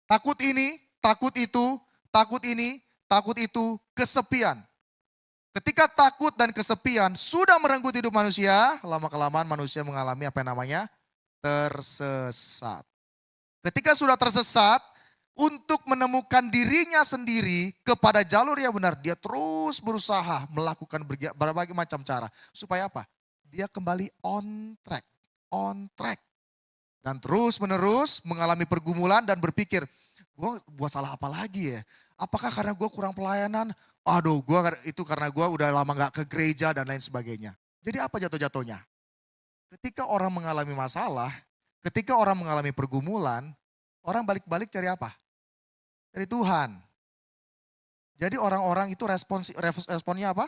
Takut ini, takut itu, takut ini, takut itu, kesepian. Ketika takut dan kesepian sudah merenggut hidup manusia, lama-kelamaan manusia mengalami apa yang namanya tersesat. Ketika sudah tersesat, untuk menemukan dirinya sendiri kepada jalur yang benar, dia terus berusaha melakukan berbagai macam cara. Supaya apa? Dia kembali on track. Dan terus menerus mengalami pergumulan dan berpikir, gue buat salah apa lagi ya? Apakah karena gue kurang pelayanan? Aduh, itu karena gue udah lama gak ke gereja dan lain sebagainya. Jadi apa jatuh-jatuhnya? Ketika orang mengalami masalah, ketika orang mengalami pergumulan, orang balik-balik cari apa? Dari Tuhan. Jadi orang-orang itu responnya apa?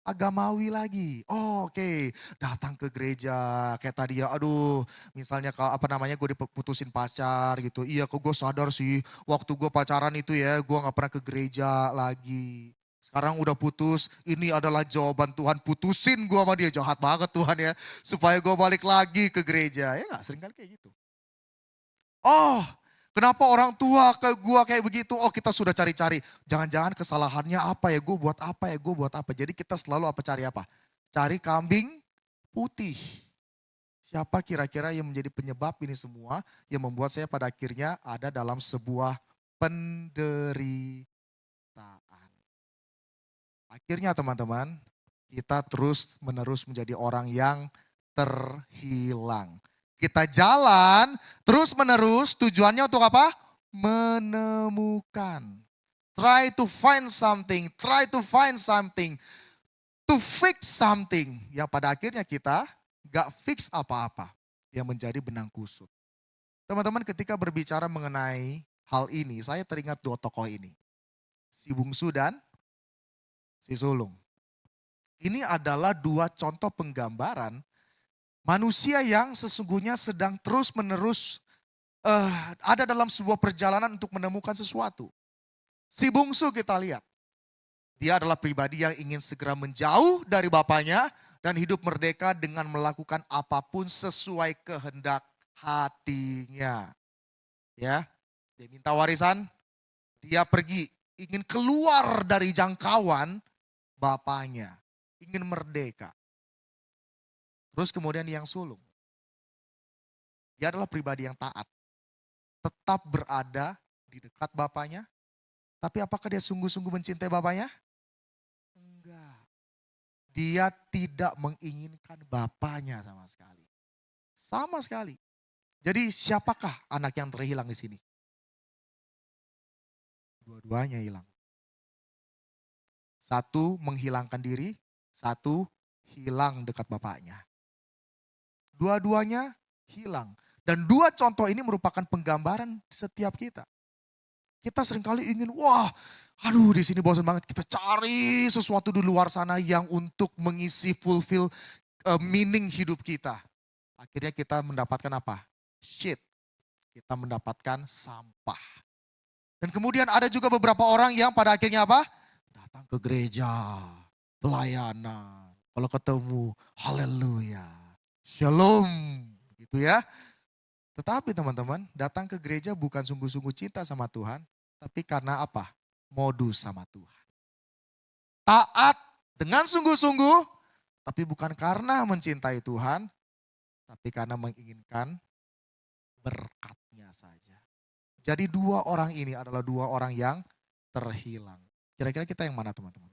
Agamawi lagi. Oh, oke. Datang ke gereja kayak tadi ya. Aduh, misalnya gue diputusin pacar gitu. Iya, kok gue sadar sih waktu gue pacaran itu ya, gue gak pernah ke gereja lagi. Sekarang udah putus, ini adalah jawaban Tuhan, putusin gue sama dia. Jahat banget Tuhan ya, supaya gue balik lagi ke gereja. Ya gak, sering kali kayak gitu. Oh, kenapa orang tua ke gue kayak begitu? Oh, kita sudah cari-cari. Jangan-jangan kesalahannya apa ya, gue buat apa ya, gue buat apa. Jadi kita selalu cari apa? Cari kambing putih. Siapa kira-kira yang menjadi penyebab ini semua, yang membuat saya pada akhirnya ada dalam sebuah penderitaan. Akhirnya teman-teman, kita terus menerus menjadi orang yang terhilang. Kita jalan terus menerus, tujuannya untuk apa? Menemukan. Try to find something, to fix something. Yang pada akhirnya kita gak fix apa-apa, yang menjadi benang kusut. Teman-teman, ketika berbicara mengenai hal ini, saya teringat dua tokoh ini. Si Bungsu dan si Sulung. Ini adalah dua contoh penggambaran manusia yang sesungguhnya sedang terus-menerus ada dalam sebuah perjalanan untuk menemukan sesuatu. Si Bungsu kita lihat, dia adalah pribadi yang ingin segera menjauh dari bapaknya dan hidup merdeka dengan melakukan apapun sesuai kehendak hatinya. Ya, dia minta warisan, dia pergi, ingin keluar dari jangkauan bapaknya, ingin merdeka. Terus kemudian yang sulung. Dia adalah pribadi yang taat. Tetap berada di dekat bapaknya. Tapi apakah dia sungguh-sungguh mencintai bapaknya? Enggak. Dia tidak menginginkan bapaknya sama sekali. Sama sekali. Jadi siapakah anak yang terhilang di sini? Dua-duanya hilang. Satu menghilangkan diri, satu hilang dekat bapaknya. Dua-duanya hilang. Dan dua contoh ini merupakan penggambaran setiap kita. Kita seringkali ingin, aduh di sini bosan banget. Kita cari sesuatu di luar sana yang untuk mengisi fulfill meaning hidup kita. Akhirnya kita mendapatkan apa? Shit. Kita mendapatkan sampah. Dan kemudian ada juga beberapa orang yang pada akhirnya apa? Datang ke gereja, pelayanan. Kalau ketemu, haleluya, shalom, gitu ya. Tetapi teman-teman, datang ke gereja bukan sungguh-sungguh cinta sama Tuhan, tapi karena apa? Modus sama Tuhan. Taat dengan sungguh-sungguh, tapi bukan karena mencintai Tuhan, tapi karena menginginkan berkatnya saja. Jadi dua orang ini adalah dua orang yang terhilang. Kira-kira kita yang mana teman-teman?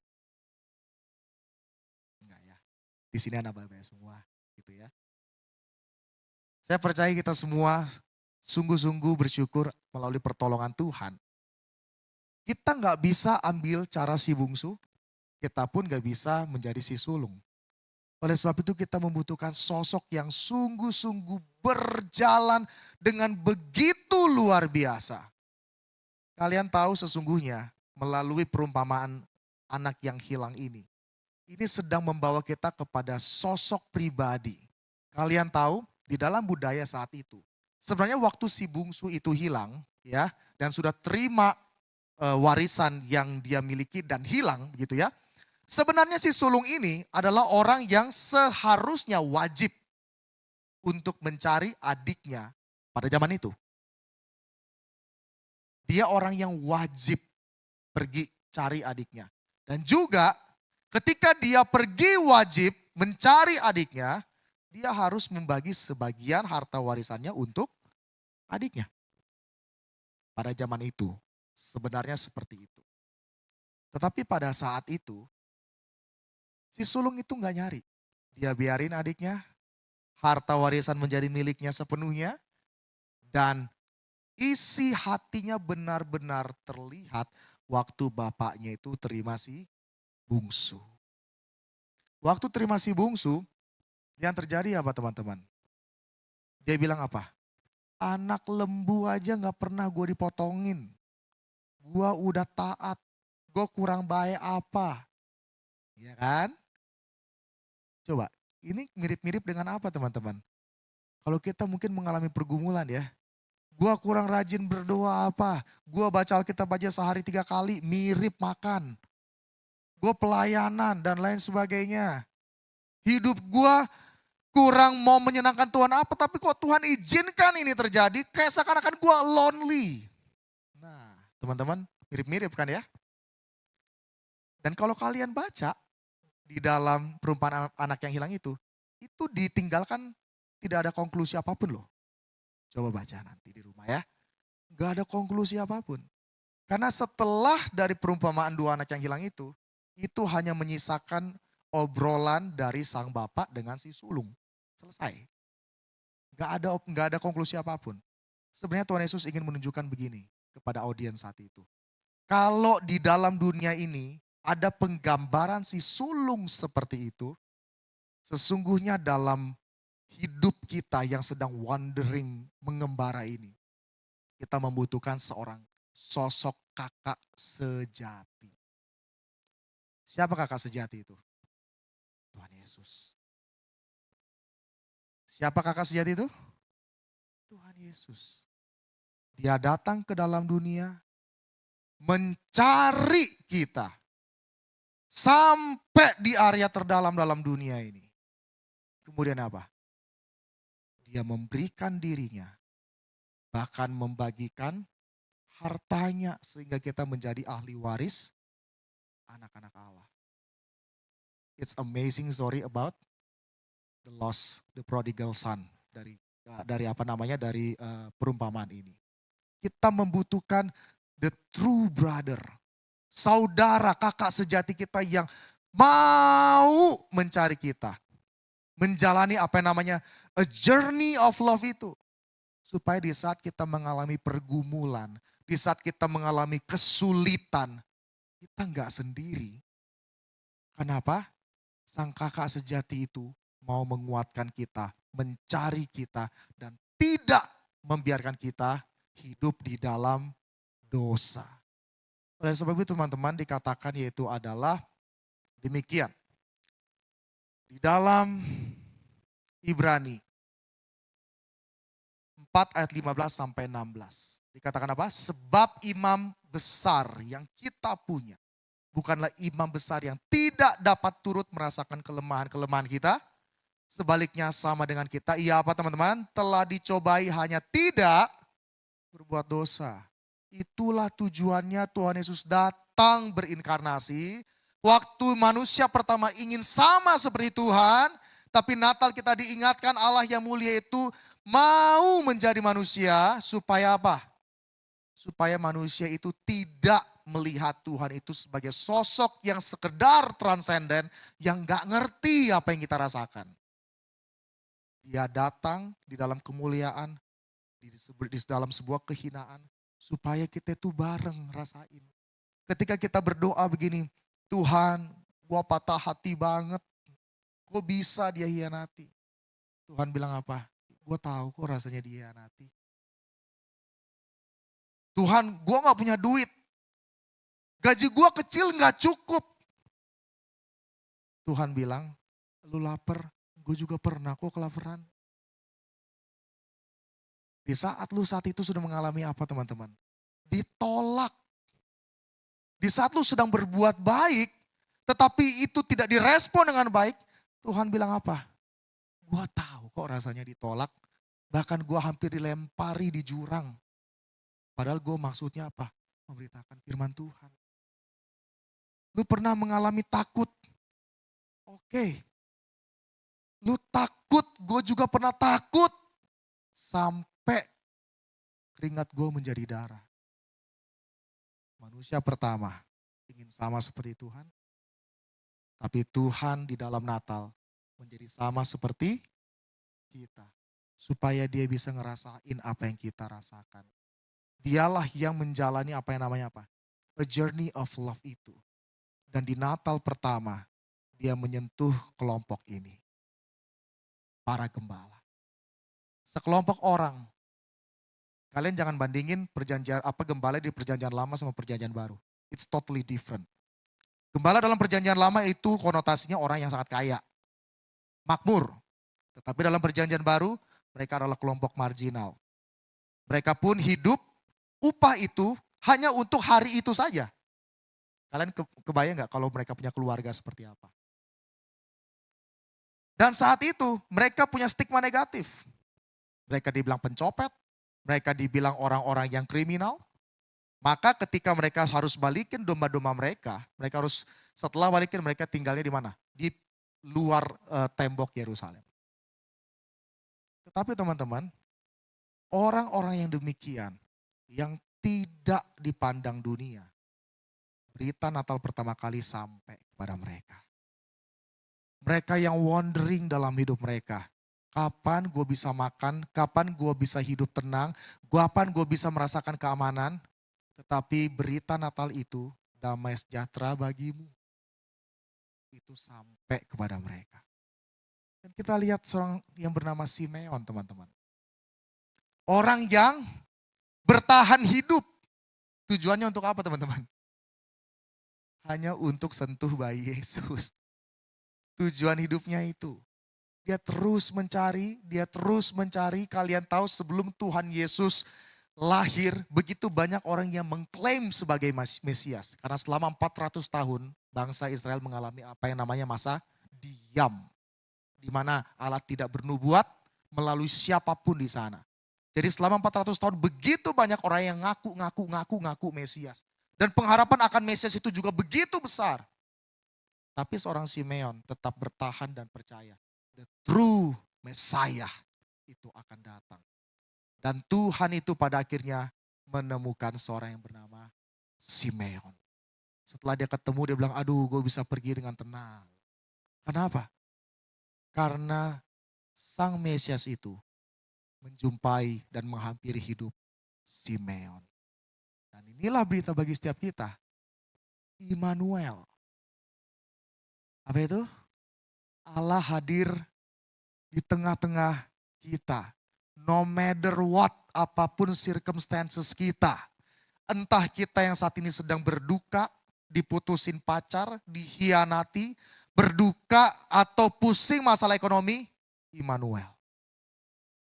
Enggak ya. Di sini anak baik semua gitu ya. Saya percaya kita semua sungguh-sungguh bersyukur melalui pertolongan Tuhan. Kita nggak bisa ambil cara si Bungsu, kita pun nggak bisa menjadi si Sulung. Oleh sebab itu kita membutuhkan sosok yang sungguh-sungguh berjalan dengan begitu luar biasa. Kalian tahu sesungguhnya melalui perumpamaan anak yang hilang ini sedang membawa kita kepada sosok pribadi. Kalian tahu di dalam budaya saat itu. Sebenarnya waktu si bungsu itu hilang ya dan sudah terima warisan yang dia miliki dan hilang gitu ya. Sebenarnya si sulung ini adalah orang yang seharusnya wajib untuk mencari adiknya pada zaman itu. Dia orang yang wajib pergi cari adiknya. Dan juga ketika dia pergi wajib mencari adiknya, dia harus membagi sebagian harta warisannya untuk adiknya. Pada zaman itu sebenarnya seperti itu. Tetapi pada saat itu si sulung itu nggak nyari. Dia biarin adiknya, harta warisan menjadi miliknya sepenuhnya, dan isi hatinya benar-benar terlihat waktu bapaknya itu terima si bungsu. Waktu terima si bungsu, yang terjadi apa teman-teman? Dia bilang apa? Anak lembu aja gak pernah gue dipotongin. Gue udah taat, gue kurang baik apa? Ya kan? Coba, ini mirip-mirip dengan apa teman-teman? Kalau kita mungkin mengalami pergumulan ya. Gua kurang rajin berdoa apa? Gua baca Alkitab aja sehari 3 kali, mirip makan. Gue pelayanan dan lain sebagainya. Hidup gua kurang mau menyenangkan Tuhan apa, tapi kok Tuhan izinkan ini terjadi, kayak seakan-akan gua lonely. Nah teman-teman, mirip-mirip kan ya? Dan kalau kalian baca di dalam perumpamaan anak yang hilang itu ditinggalkan tidak ada konklusi apapun loh. Coba baca nanti di rumah ya. Gak ada konklusi apapun. Karena setelah dari perumpamaan 2 anak yang hilang itu hanya menyisakan obrolan dari sang bapak dengan si sulung. Selesai. Gak ada konklusi apapun. Sebenarnya Tuhan Yesus ingin menunjukkan begini kepada audiens saat itu. Kalau di dalam dunia ini ada penggambaran si sulung seperti itu, sesungguhnya dalam hidup kita yang sedang wandering mengembara ini, kita membutuhkan seorang sosok kakak sejati. Siapa kakak sejati itu? Tuhan Yesus. Siapa kakak sejati itu? Tuhan Yesus. Dia datang ke dalam dunia mencari kita sampai di area terdalam dalam dunia ini. Kemudian apa? Dia memberikan dirinya, bahkan membagikan hartanya sehingga kita menjadi ahli waris anak-anak Allah. It's amazing story about the prodigal son dari perumpamaan ini. Kita membutuhkan the true brother, saudara kakak sejati kita yang mau mencari kita. Menjalani apa yang namanya a journey of love itu. Supaya di saat kita mengalami pergumulan, di saat kita mengalami kesulitan, kita nggak sendiri. Kenapa? Sang kakak sejati itu mau menguatkan kita, mencari kita, dan tidak membiarkan kita hidup di dalam dosa. Oleh sebab itu teman-teman dikatakan yaitu adalah demikian. Di dalam Ibrani 4 ayat 15 sampai 16. Dikatakan apa? Sebab imam besar yang kita punya bukanlah imam besar yang tidak dapat turut merasakan kelemahan-kelemahan kita. Sebaliknya sama dengan kita. Ia apa teman-teman? Telah dicobai hanya tidak berbuat dosa. Itulah tujuannya Tuhan Yesus datang berinkarnasi. Waktu manusia pertama ingin sama seperti Tuhan, tapi Natal kita diingatkan Allah yang mulia itu mau menjadi manusia supaya apa? Supaya manusia itu tidak melihat Tuhan itu sebagai sosok yang sekedar transenden, yang gak ngerti apa yang kita rasakan. Dia datang di dalam kemuliaan, di dalam sebuah kehinaan, supaya kita itu bareng rasain. Ketika kita berdoa begini, Tuhan, gua patah hati banget. Kok bisa dia hianati? Tuhan bilang apa? Gue tahu kok rasanya dia hianati. Tuhan, gue gak punya duit. Gaji gue kecil gak cukup. Tuhan bilang, lu lapar, gue juga pernah kok kelaparan. Di saat lu saat itu sudah mengalami apa teman-teman? Ditolak. Di saat lu sedang berbuat baik, tetapi itu tidak direspon dengan baik, Tuhan bilang apa? Gua tahu kok rasanya ditolak, bahkan gua hampir dilempari di jurang. Padahal gua maksudnya apa? Memberitakan firman Tuhan. Lu pernah mengalami takut? Oke. Lu takut, gue juga pernah takut. Sampai keringat gue menjadi darah. Manusia pertama ingin sama seperti Tuhan. Tapi Tuhan di dalam Natal menjadi sama seperti kita. Supaya dia bisa ngerasain apa yang kita rasakan. Dialah yang menjalani apa yang namanya apa? A journey of love itu. Dan di Natal pertama, dia menyentuh kelompok ini. Para gembala. Sekelompok orang. Kalian jangan bandingin perjanjian gembala di perjanjian lama sama perjanjian baru. It's totally different. Gembala dalam perjanjian lama itu konotasinya orang yang sangat kaya. Makmur. Tetapi dalam perjanjian baru, mereka adalah kelompok marginal. Mereka pun hidup, upah itu hanya untuk hari itu saja. Kalian kebayang nggak kalau mereka punya keluarga seperti apa? Dan saat itu mereka punya stigma negatif. Mereka dibilang pencopet, mereka dibilang orang-orang yang kriminal. Maka ketika mereka harus balikin domba-domba mereka harus setelah balikin mereka tinggalnya di mana? Di luar tembok Yerusalem. Tetapi teman-teman, orang-orang yang demikian, yang tidak dipandang dunia, berita Natal pertama kali sampai kepada mereka. Mereka yang wandering dalam hidup mereka. Kapan gue bisa makan, kapan gue bisa hidup tenang, kapan gue bisa merasakan keamanan. Tetapi berita Natal itu damai sejahtera bagimu. Itu sampai kepada mereka. Dan kita lihat seorang yang bernama Simeon teman-teman. Orang yang bertahan hidup. Tujuannya untuk apa teman-teman? Hanya untuk sentuh bayi Yesus. Tujuan hidupnya itu. Dia terus mencari. Kalian tahu sebelum Tuhan Yesus lahir, begitu banyak orang yang mengklaim sebagai Mesias. Karena selama 400 tahun bangsa Israel mengalami apa yang namanya masa diam. Di mana Allah tidak bernubuat melalui siapapun di sana. Jadi selama 400 tahun begitu banyak orang yang ngaku Mesias. Dan pengharapan akan Mesias itu juga begitu besar. Tapi seorang Simeon tetap bertahan dan percaya. The true Messiah itu akan datang. Dan Tuhan itu pada akhirnya menemukan seorang yang bernama Simeon. Setelah dia ketemu dia bilang, aduh gue bisa pergi dengan tenang. Kenapa? Karena sang Mesias itu menjumpai dan menghampiri hidup Simeon. Dan inilah berita bagi setiap kita. Immanuel. Apa itu? Allah hadir di tengah-tengah kita. No matter what, apapun circumstances kita. Entah kita yang saat ini sedang berduka, diputusin pacar, dihianati, berduka atau pusing masalah ekonomi, Immanuel.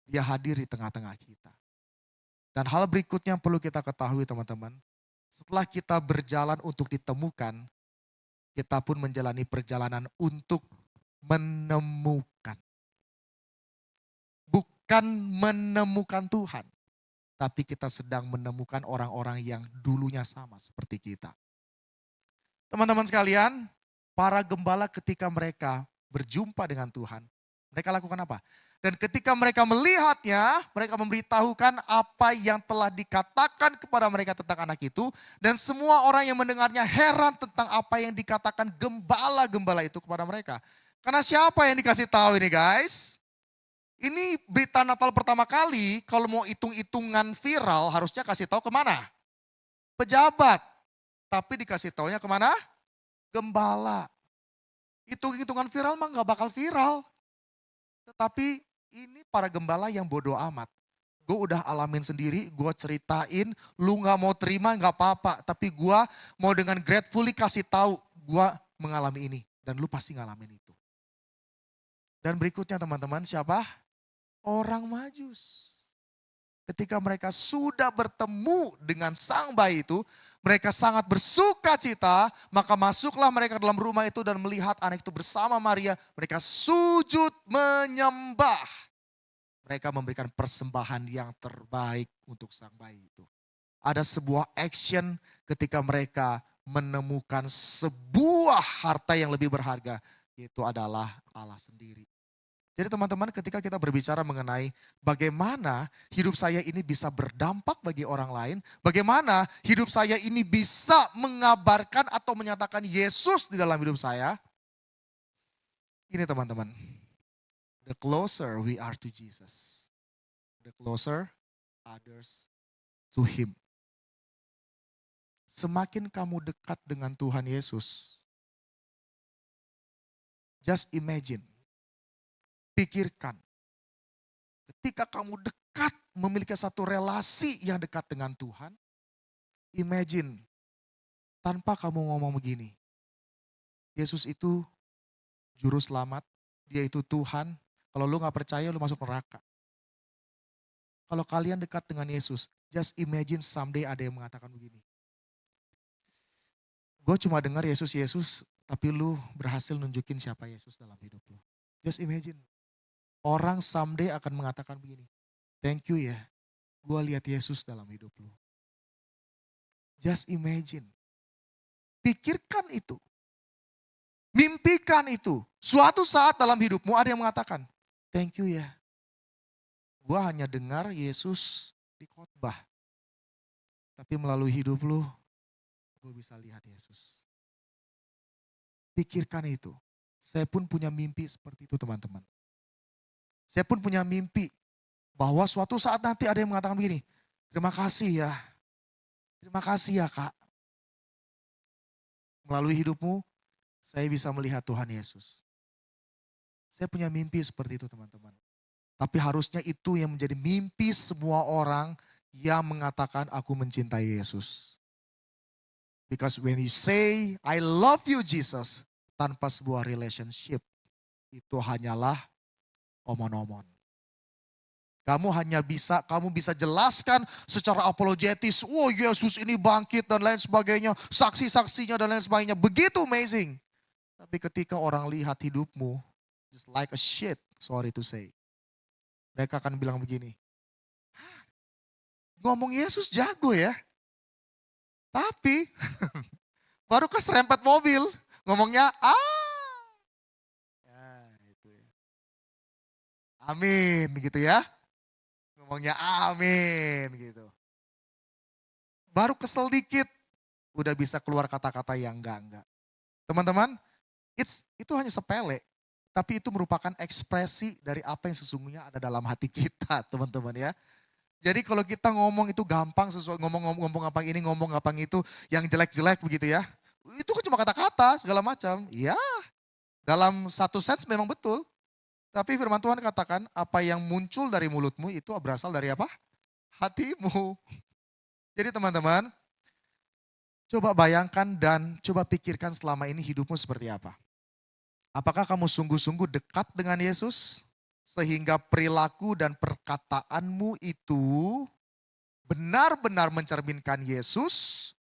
Dia hadir di tengah-tengah kita. Dan hal berikutnya yang perlu kita ketahui teman-teman. Setelah kita berjalan untuk ditemukan, kita pun menjalani perjalanan untuk menemukan. Bukan menemukan Tuhan. Tapi kita sedang menemukan orang-orang yang dulunya sama seperti kita. Teman-teman sekalian, para gembala ketika mereka berjumpa dengan Tuhan, mereka lakukan apa? Dan ketika mereka melihatnya, mereka memberitahukan apa yang telah dikatakan kepada mereka tentang anak itu. Dan semua orang yang mendengarnya heran tentang apa yang dikatakan gembala-gembala itu kepada mereka. Karena siapa yang dikasih tahu ini guys? Ini berita Natal pertama kali, kalau mau hitung-hitungan viral harusnya kasih tahu kemana? Pejabat. Tapi dikasih taunya kemana? Gembala. Hitung-hitungan viral mah gak bakal viral. Tetapi ini para gembala yang bodoh amat. Gue udah alamin sendiri, gue ceritain, lu gak mau terima gak apa-apa. Tapi gue mau dengan gratefully kasih tahu, gue mengalami ini. Dan lu pasti ngalamin itu. Dan berikutnya teman-teman siapa? Orang Majus. ketika mereka sudah bertemu dengan sang bayi itu, mereka sangat bersuka cita, maka masuklah mereka dalam rumah itu dan melihat anak itu bersama Maria, mereka sujud menyembah. Mereka memberikan persembahan yang terbaik untuk sang bayi itu. Ada sebuah action ketika mereka menemukan sebuah harta yang lebih berharga, yaitu adalah Allah sendiri. Jadi teman-teman, ketika kita berbicara mengenai bagaimana hidup saya ini bisa berdampak bagi orang lain, bagaimana hidup saya ini bisa mengabarkan atau menyatakan Yesus di dalam hidup saya. Ini teman-teman, the closer we are to Jesus, the closer others to Him. Semakin kamu dekat dengan Tuhan Yesus, just imagine, pikirkan, ketika kamu dekat memiliki satu relasi yang dekat dengan Tuhan, imagine, tanpa kamu ngomong begini, Yesus itu juru selamat, dia itu Tuhan, kalau lu gak percaya lu masuk neraka. Kalau kalian dekat dengan Yesus, just imagine someday ada yang mengatakan begini, gue cuma dengar Yesus, tapi lu berhasil nunjukin siapa Yesus dalam hidup lu. Just imagine. Orang someday akan mengatakan begini, thank you ya, gue lihat Yesus dalam hidup lu. Just imagine. Pikirkan itu. Mimpikan itu. Suatu saat dalam hidupmu ada yang mengatakan, thank you ya, gue hanya dengar Yesus di khotbah. Tapi melalui hidup lu, gue bisa lihat Yesus. Pikirkan itu. Saya pun punya mimpi seperti itu teman-teman. Saya pun punya mimpi bahwa suatu saat nanti ada yang mengatakan begini, terima kasih ya Kak. Melalui hidupmu, saya bisa melihat Tuhan Yesus. Saya punya mimpi seperti itu teman-teman. Tapi harusnya itu yang menjadi mimpi semua orang yang mengatakan aku mencintai Yesus. Because when you say, I love you Jesus, tanpa sebuah relationship, itu hanyalah omon-omon. Kamu bisa jelaskan secara apologetis, oh Yesus ini bangkit dan lain sebagainya, saksi-saksinya dan lain sebagainya, begitu amazing. Tapi ketika orang lihat hidupmu, just like a shit, sorry to say. Mereka akan bilang begini, ngomong Yesus jago ya. Tapi baru keserempet mobil, ngomongnya ya, itu ya. Amin gitu ya. Ngomongnya amin gitu. Baru kesel dikit, udah bisa keluar kata-kata yang enggak. Teman-teman, itu hanya sepele. Tapi itu merupakan ekspresi dari apa yang sesungguhnya ada dalam hati kita, teman-teman ya. Jadi kalau kita ngomong itu gampang, sesuai ngomong apa ini, ngomong apa itu, yang jelek-jelek begitu ya. Itu kan cuma kata-kata segala macam. Ya, dalam satu sense memang betul. Tapi firman Tuhan katakan apa yang muncul dari mulutmu itu berasal dari apa? Hatimu. Jadi teman-teman, coba bayangkan dan coba pikirkan selama ini hidupmu seperti apa. Apakah kamu sungguh-sungguh dekat dengan Yesus? Sehingga perilaku dan perkataanmu itu benar-benar mencerminkan Yesus,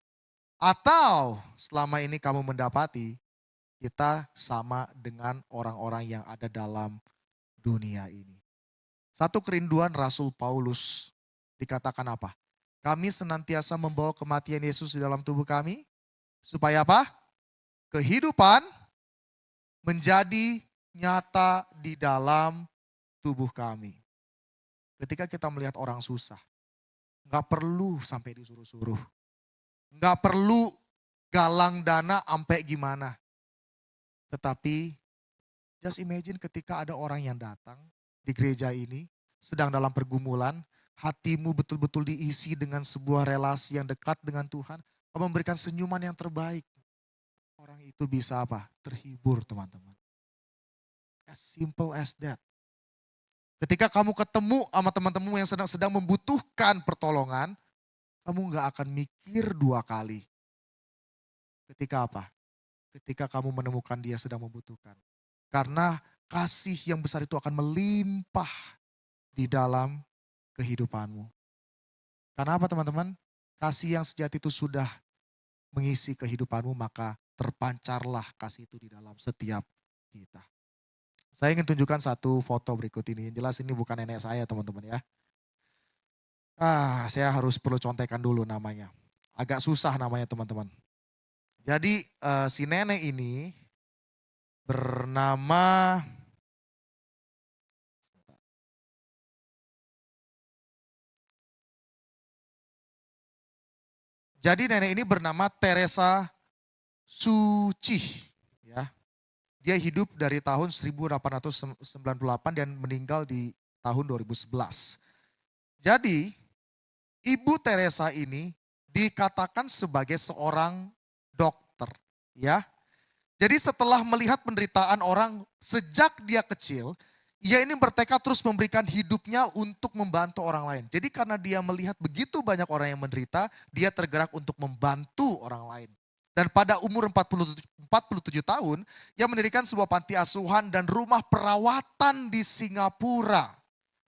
atau selama ini kamu mendapati kita sama dengan orang-orang yang ada dalam dunia ini. Satu kerinduan Rasul Paulus dikatakan apa? Kami senantiasa membawa kematian Yesus di dalam tubuh kami, supaya apa? Kehidupan menjadi nyata di dalam tubuh kami. Ketika kita melihat orang susah, gak perlu sampai disuruh-suruh. Gak perlu galang dana sampai gimana. Tetapi just imagine ketika ada orang yang datang di gereja ini, sedang dalam pergumulan, hatimu betul-betul diisi dengan sebuah relasi yang dekat dengan Tuhan, kamu memberikan senyuman yang terbaik. Orang itu bisa apa? Terhibur teman-teman. As simple as that. Ketika kamu ketemu sama teman-temanmu yang sedang membutuhkan pertolongan, kamu gak akan mikir dua kali. Ketika apa? Ketika kamu menemukan dia sedang membutuhkan. Karena kasih yang besar itu akan melimpah di dalam kehidupanmu. Karena apa teman-teman? Kasih yang sejati itu sudah mengisi kehidupanmu, maka terpancarlah kasih itu di dalam setiap kita. Saya ingin tunjukkan satu foto berikut ini. Yang jelas ini bukan nenek saya teman-teman ya. Saya harus perlu contekan dulu namanya. Agak susah namanya teman-teman. Jadi si nenek ini bernama Teresa Suci. Ya. Dia hidup dari tahun 1898 dan meninggal di tahun 2011. Jadi Ibu Teresa ini dikatakan sebagai seorang dokter. Ya. Jadi setelah melihat penderitaan orang sejak dia kecil, ia ini bertekad terus memberikan hidupnya untuk membantu orang lain. Jadi karena dia melihat begitu banyak orang yang menderita, dia tergerak untuk membantu orang lain. Dan pada umur 47 tahun, ia mendirikan sebuah panti asuhan dan rumah perawatan di Singapura.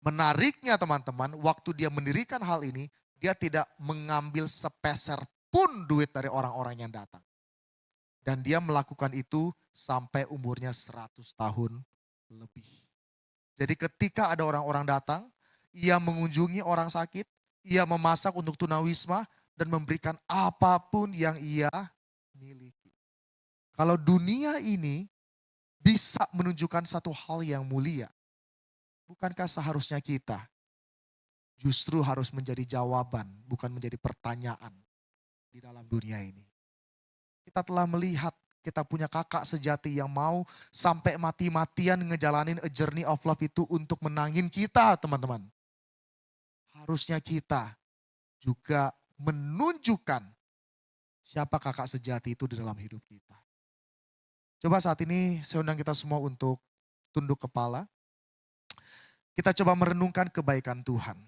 Menariknya teman-teman, waktu dia mendirikan hal ini, dia tidak mengambil sepeser pun duit dari orang-orang yang datang. Dan dia melakukan itu sampai umurnya 100 tahun lebih. Jadi ketika ada orang-orang datang, ia mengunjungi orang sakit, ia memasak untuk tunawisma dan memberikan apapun yang ia miliki. Kalau dunia ini bisa menunjukkan satu hal yang mulia, bukankah seharusnya kita justru harus menjadi jawaban, bukan menjadi pertanyaan di dalam dunia ini? Kita telah melihat, kita punya kakak sejati yang mau sampai mati-matian ngejalanin a journey of love itu untuk menangin kita teman-teman. Harusnya kita juga menunjukkan siapa kakak sejati itu di dalam hidup kita. Coba saat ini saya undang kita semua untuk tunduk kepala. Kita coba merenungkan kebaikan Tuhan.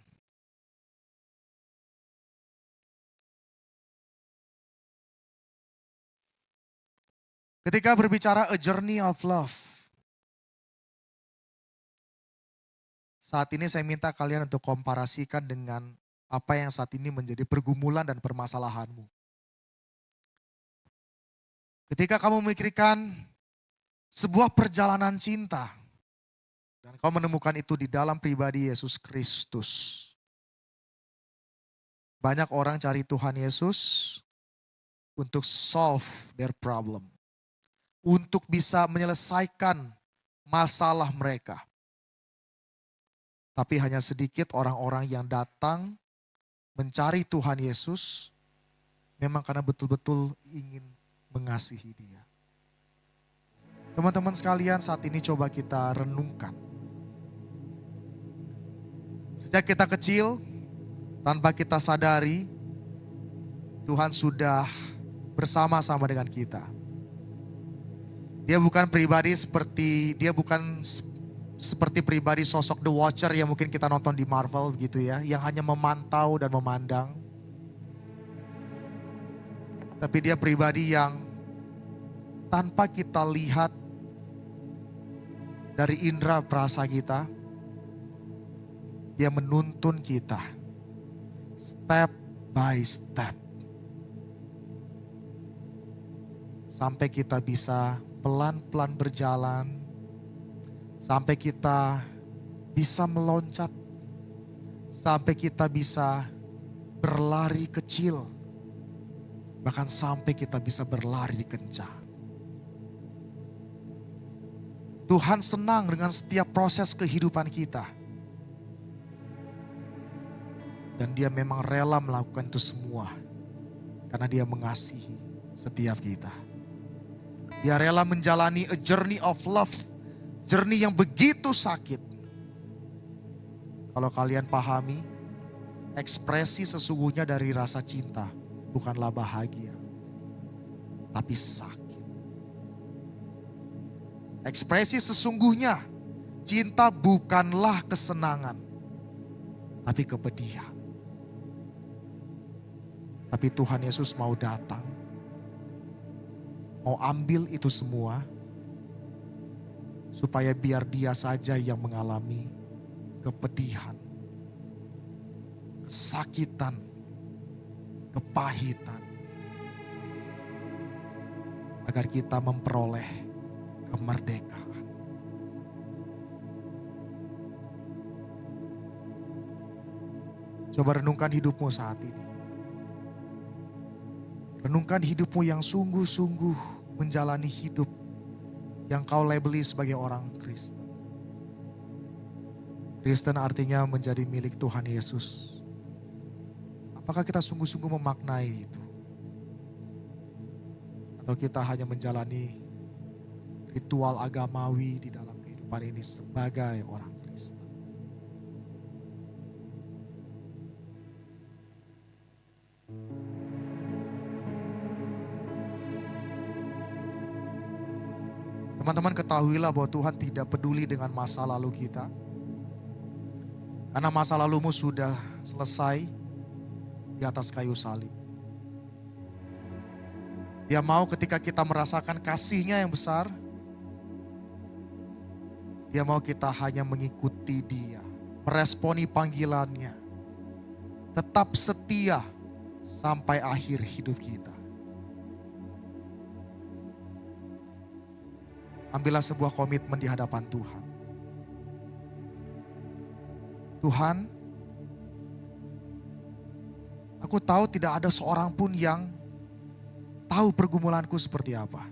Ketika berbicara a journey of love, saat ini saya minta kalian untuk komparasikan dengan apa yang saat ini menjadi pergumulan dan permasalahanmu. Ketika kamu memikirkan sebuah perjalanan cinta, dan kau menemukan itu di dalam pribadi Yesus Kristus. Banyak orang cari Tuhan Yesus untuk solve their problem. Untuk bisa menyelesaikan masalah mereka. Tapi hanya sedikit orang-orang yang datang mencari Tuhan Yesus memang karena betul-betul ingin mengasihi Dia. Teman-teman sekalian, saat ini coba kita renungkan. Sejak kita kecil, tanpa kita sadari, Tuhan sudah bersama-sama dengan kita. Dia bukan seperti pribadi sosok The Watcher yang mungkin kita nonton di Marvel gitu ya, yang hanya memantau dan memandang. Tapi dia pribadi yang tanpa kita lihat dari indera perasa kita, dia menuntun kita step by step. Sampai kita bisa pelan-pelan berjalan, sampai kita bisa meloncat, sampai kita bisa berlari kecil, bahkan sampai kita bisa berlari kencang. Tuhan senang dengan setiap proses kehidupan kita. Dan Dia memang rela melakukan itu semua, karena Dia mengasihi setiap kita. Dia rela menjalani a journey of love. Journey yang begitu sakit. Kalau kalian pahami, ekspresi sesungguhnya dari rasa cinta bukanlah bahagia, tapi sakit. Ekspresi sesungguhnya cinta bukanlah kesenangan, tapi kepedihan. Tapi Tuhan Yesus mau datang, mau ambil itu semua, supaya biar Dia saja yang mengalami kepedihan, kesakitan, kepahitan, agar kita memperoleh kemerdekaan. Coba renungkan hidupmu saat ini. Renungkan hidupmu yang sungguh-sungguh menjalani hidup yang kau labeli sebagai orang Kristen. Kristen artinya menjadi milik Tuhan Yesus. Apakah kita sungguh-sungguh memaknai itu? Atau kita hanya menjalani ritual agamawi di dalam kehidupan ini sebagai orang Kristen? Teman-teman, ketahuilah bahwa Tuhan tidak peduli dengan masa lalu kita. Karena masa lalumu sudah selesai di atas kayu salib. Dia mau ketika kita merasakan kasih-Nya yang besar, Dia mau kita hanya mengikuti Dia, meresponi panggilan-Nya, tetap setia sampai akhir hidup kita. Ambillah sebuah komitmen di hadapan Tuhan. Tuhan, aku tahu tidak ada seorang pun yang tahu pergumulanku seperti apa.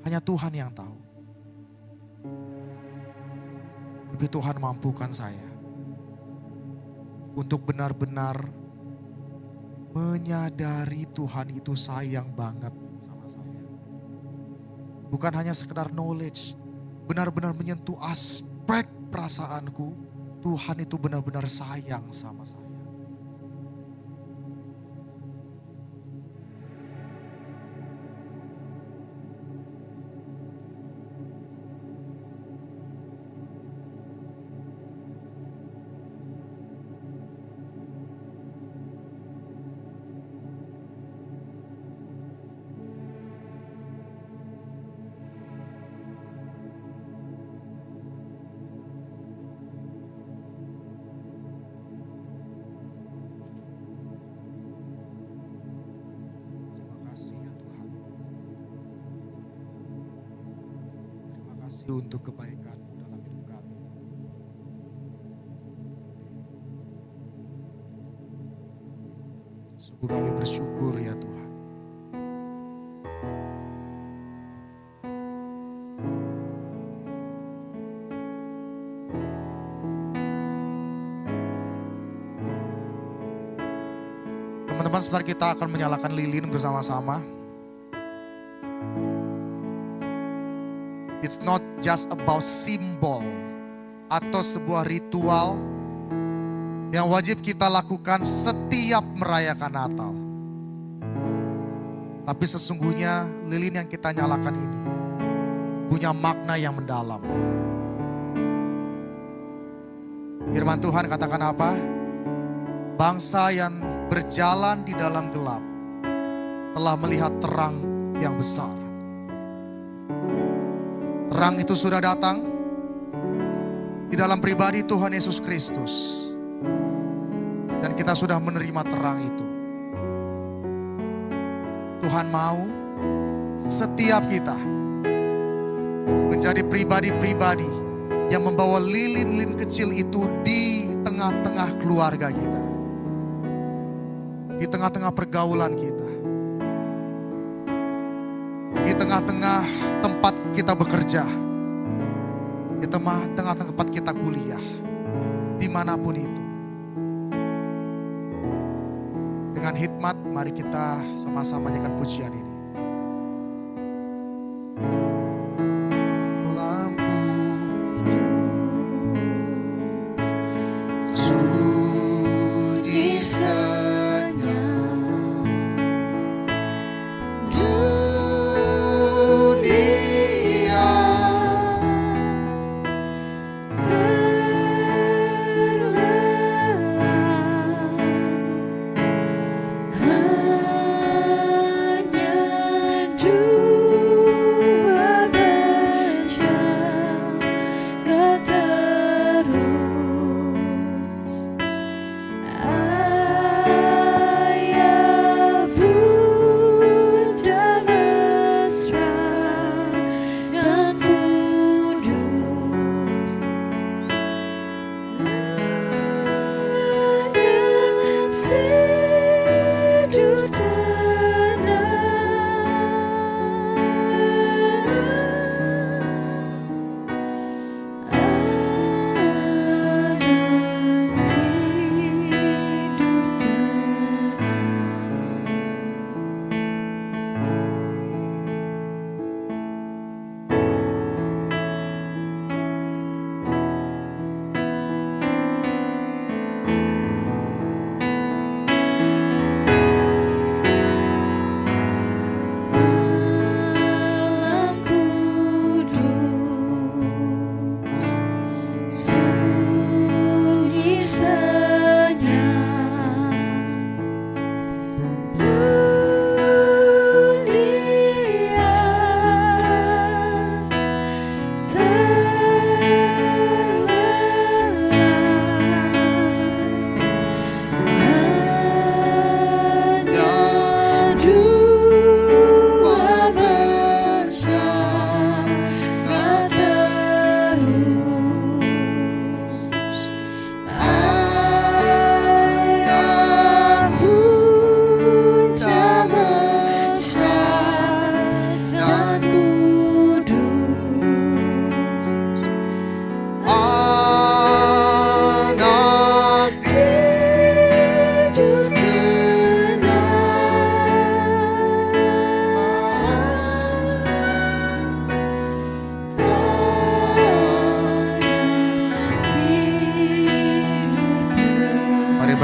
Hanya Tuhan yang tahu. Tapi Tuhan mampukan saya untuk benar-benar menyadari Tuhan itu sayang banget sama saya. Bukan hanya sekedar knowledge, benar-benar menyentuh aspek perasaanku. Tuhan itu benar-benar sayang sama saya. Untuk kebaikan dalam hidup kami. Sungguh kami bersyukur ya Tuhan. Teman-teman, sebentar kita akan menyalakan lilin bersama-sama. It's not just about simbol atau sebuah ritual yang wajib kita lakukan setiap merayakan Natal. Tapi sesungguhnya lilin yang kita nyalakan ini punya makna yang mendalam. Firman Tuhan katakan apa? Bangsa yang berjalan di dalam gelap telah melihat terang yang besar. Terang itu sudah datang di dalam pribadi Tuhan Yesus Kristus. Dan kita sudah menerima terang itu. Tuhan mau setiap kita menjadi pribadi-pribadi yang membawa lilin-lilin kecil itu di tengah-tengah keluarga kita. Di tengah-tengah pergaulan kita. Di tengah-tengah tempat kita bekerja, di tengah-tengah tempat kita kuliah, dimanapun itu. Dengan hikmat, mari kita sama-sama nyanyikan pujian ini. Hanya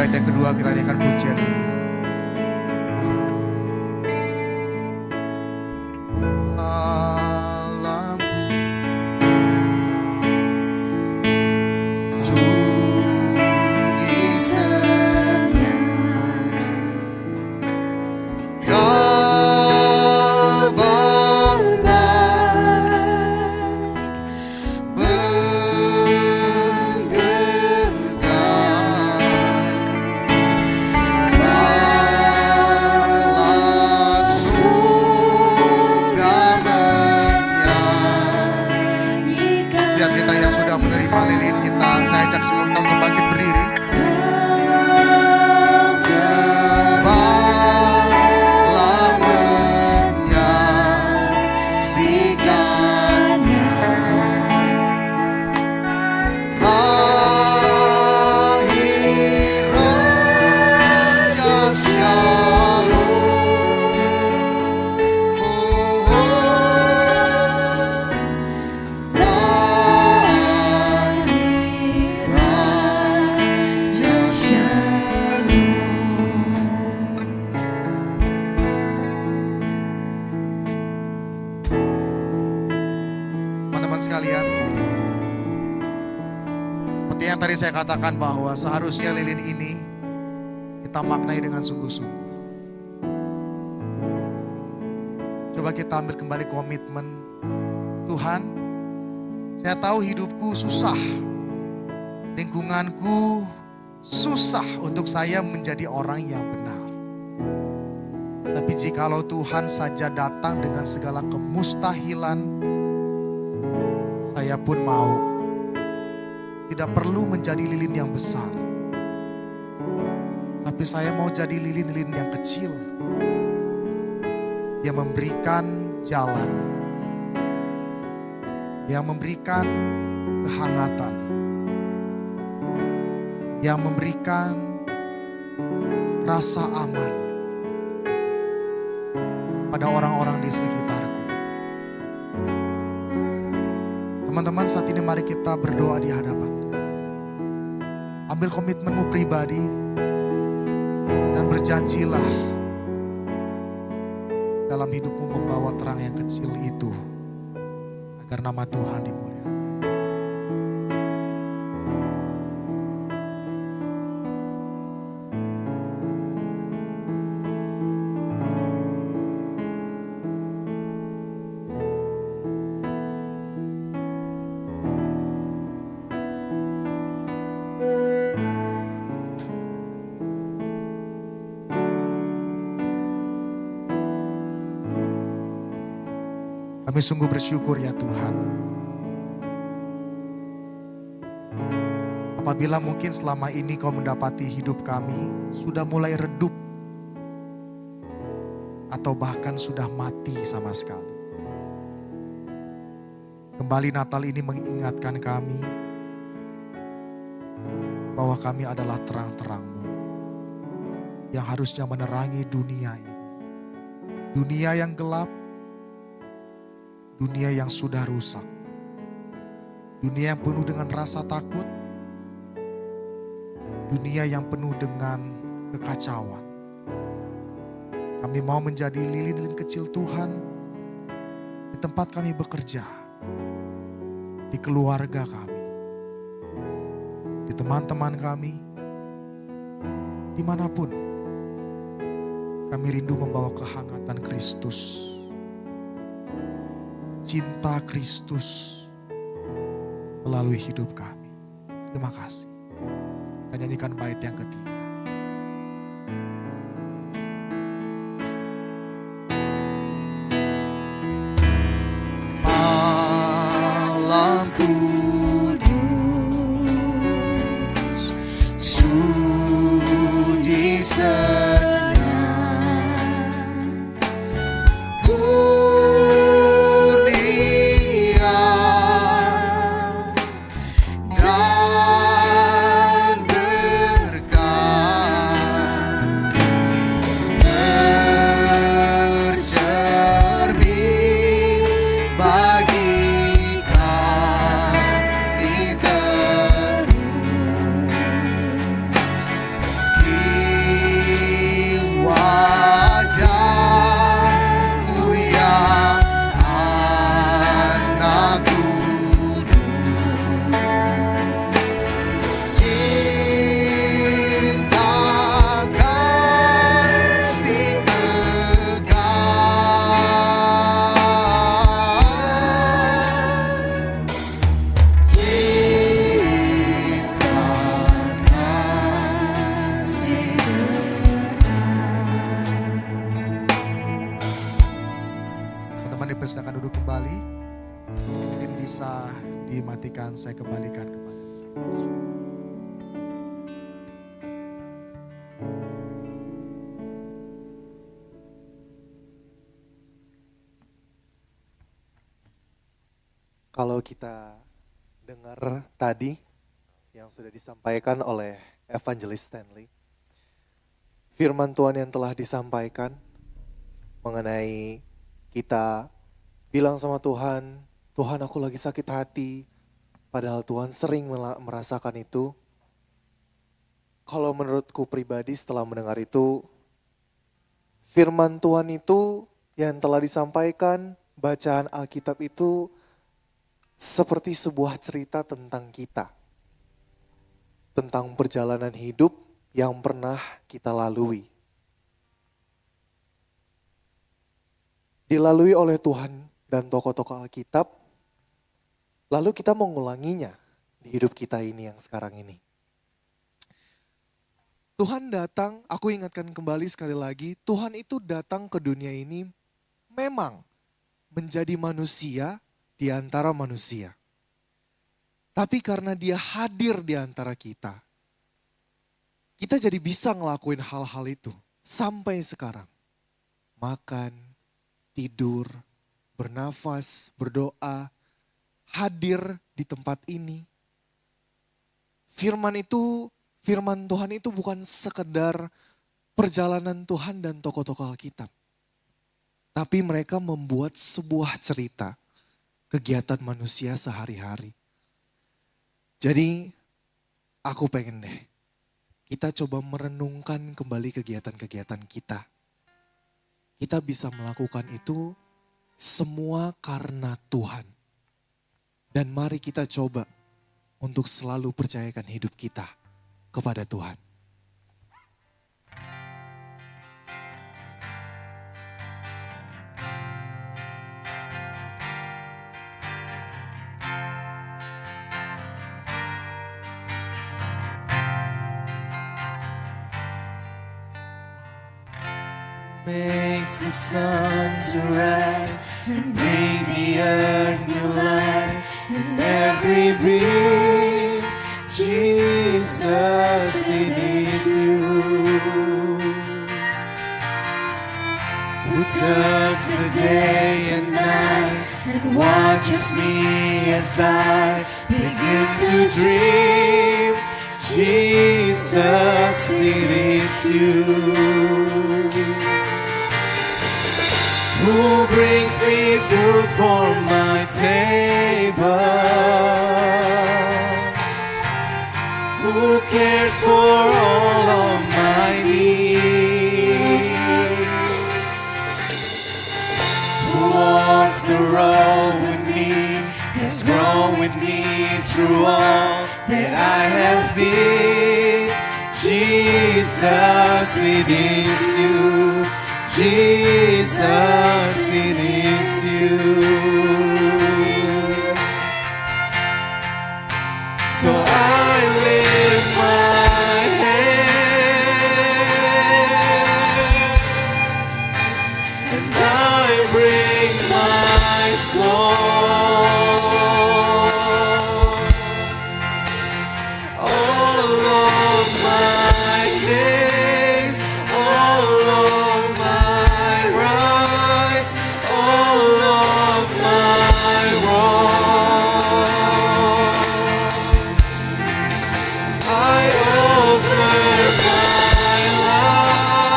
bait yang kedua kita nyanyikan pujian ini. Sekalian, seperti yang tadi saya katakan bahwa seharusnya lilin ini kita maknai dengan sungguh-sungguh. Coba kita ambil kembali komitmen. Tuhan, saya tahu hidupku susah, lingkunganku susah untuk saya menjadi orang yang benar. Tapi jikalau Tuhan saja datang dengan segala kemustahilan, saya pun mau. Tidak perlu menjadi lilin yang besar, tapi saya mau jadi lilin-lilin yang kecil, yang memberikan jalan, yang memberikan kehangatan, yang memberikan rasa aman kepada orang-orang di sekitarku. Teman-teman, saat ini mari kita berdoa di hadapan Tuhan. Ambil komitmenmu pribadi dan berjanjilah dalam hidupmu membawa terang yang kecil itu agar nama Tuhan dimuliakan. Kami sungguh bersyukur ya Tuhan. Apabila mungkin selama ini Kau mendapati hidup kami sudah mulai redup atau bahkan sudah mati sama sekali. Kembali Natal ini mengingatkan kami bahwa kami adalah terang-terang-Mu yang harusnya menerangi dunia ini. Dunia yang gelap, dunia yang sudah rusak, dunia yang penuh dengan rasa takut, dunia yang penuh dengan kekacauan. Kami mau menjadi lilin-lilin kecil Tuhan di tempat kami bekerja, di keluarga kami, di teman-teman kami, dimanapun. Kami rindu membawa kehangatan Kristus, cinta Kristus melalui hidup kami. Terima kasih. Kita nyanyikan bait yang ketiga. Malam kudus, sunyi silakan duduk kembali. Mungkin bisa dimatikan, saya kembalikan kepada. Kalau kita dengar tadi yang sudah disampaikan oleh Evangelist Stanley, firman Tuhan yang telah disampaikan mengenai kita bilang sama Tuhan, Tuhan aku lagi sakit hati, padahal Tuhan sering merasakan itu. Kalau menurutku pribadi setelah mendengar itu, firman Tuhan itu yang telah disampaikan, bacaan Alkitab itu seperti sebuah cerita tentang kita. Tentang perjalanan hidup yang pernah kita lalui. Dilalui oleh Tuhan dan tokoh-tokoh Alkitab, lalu kita mengulanginya di hidup kita ini yang sekarang ini. Tuhan datang, aku ingatkan kembali sekali lagi, Tuhan itu datang ke dunia ini memang menjadi manusia di antara manusia. Tapi karena dia hadir di antara kita, kita jadi bisa ngelakuin hal-hal itu sampai sekarang. Makan, tidur, bernafas, berdoa, hadir di tempat ini. Firman Tuhan itu bukan sekedar perjalanan Tuhan dan tokoh-tokoh Alkitab. Tapi mereka membuat sebuah cerita, kegiatan manusia sehari-hari. Jadi aku pengen deh, kita coba merenungkan kembali kegiatan-kegiatan kita. Kita bisa melakukan itu semua karena Tuhan. Dan mari kita coba untuk selalu percayakan hidup kita kepada Tuhan. Makes the sun to rise and bring the earth new life in every breath. Jesus, it is you who turns the day and night and watches me as I begin to dream. Jesus, it is you who brings me food for my table, who cares for all of my needs, who walks the road with me, has grown with me through all that I have been. Jesus, it is you. Jesus, it is you. So I lift my hand and I bring my soul, all of my days, all of my rights, all of my wrongs. I offer my life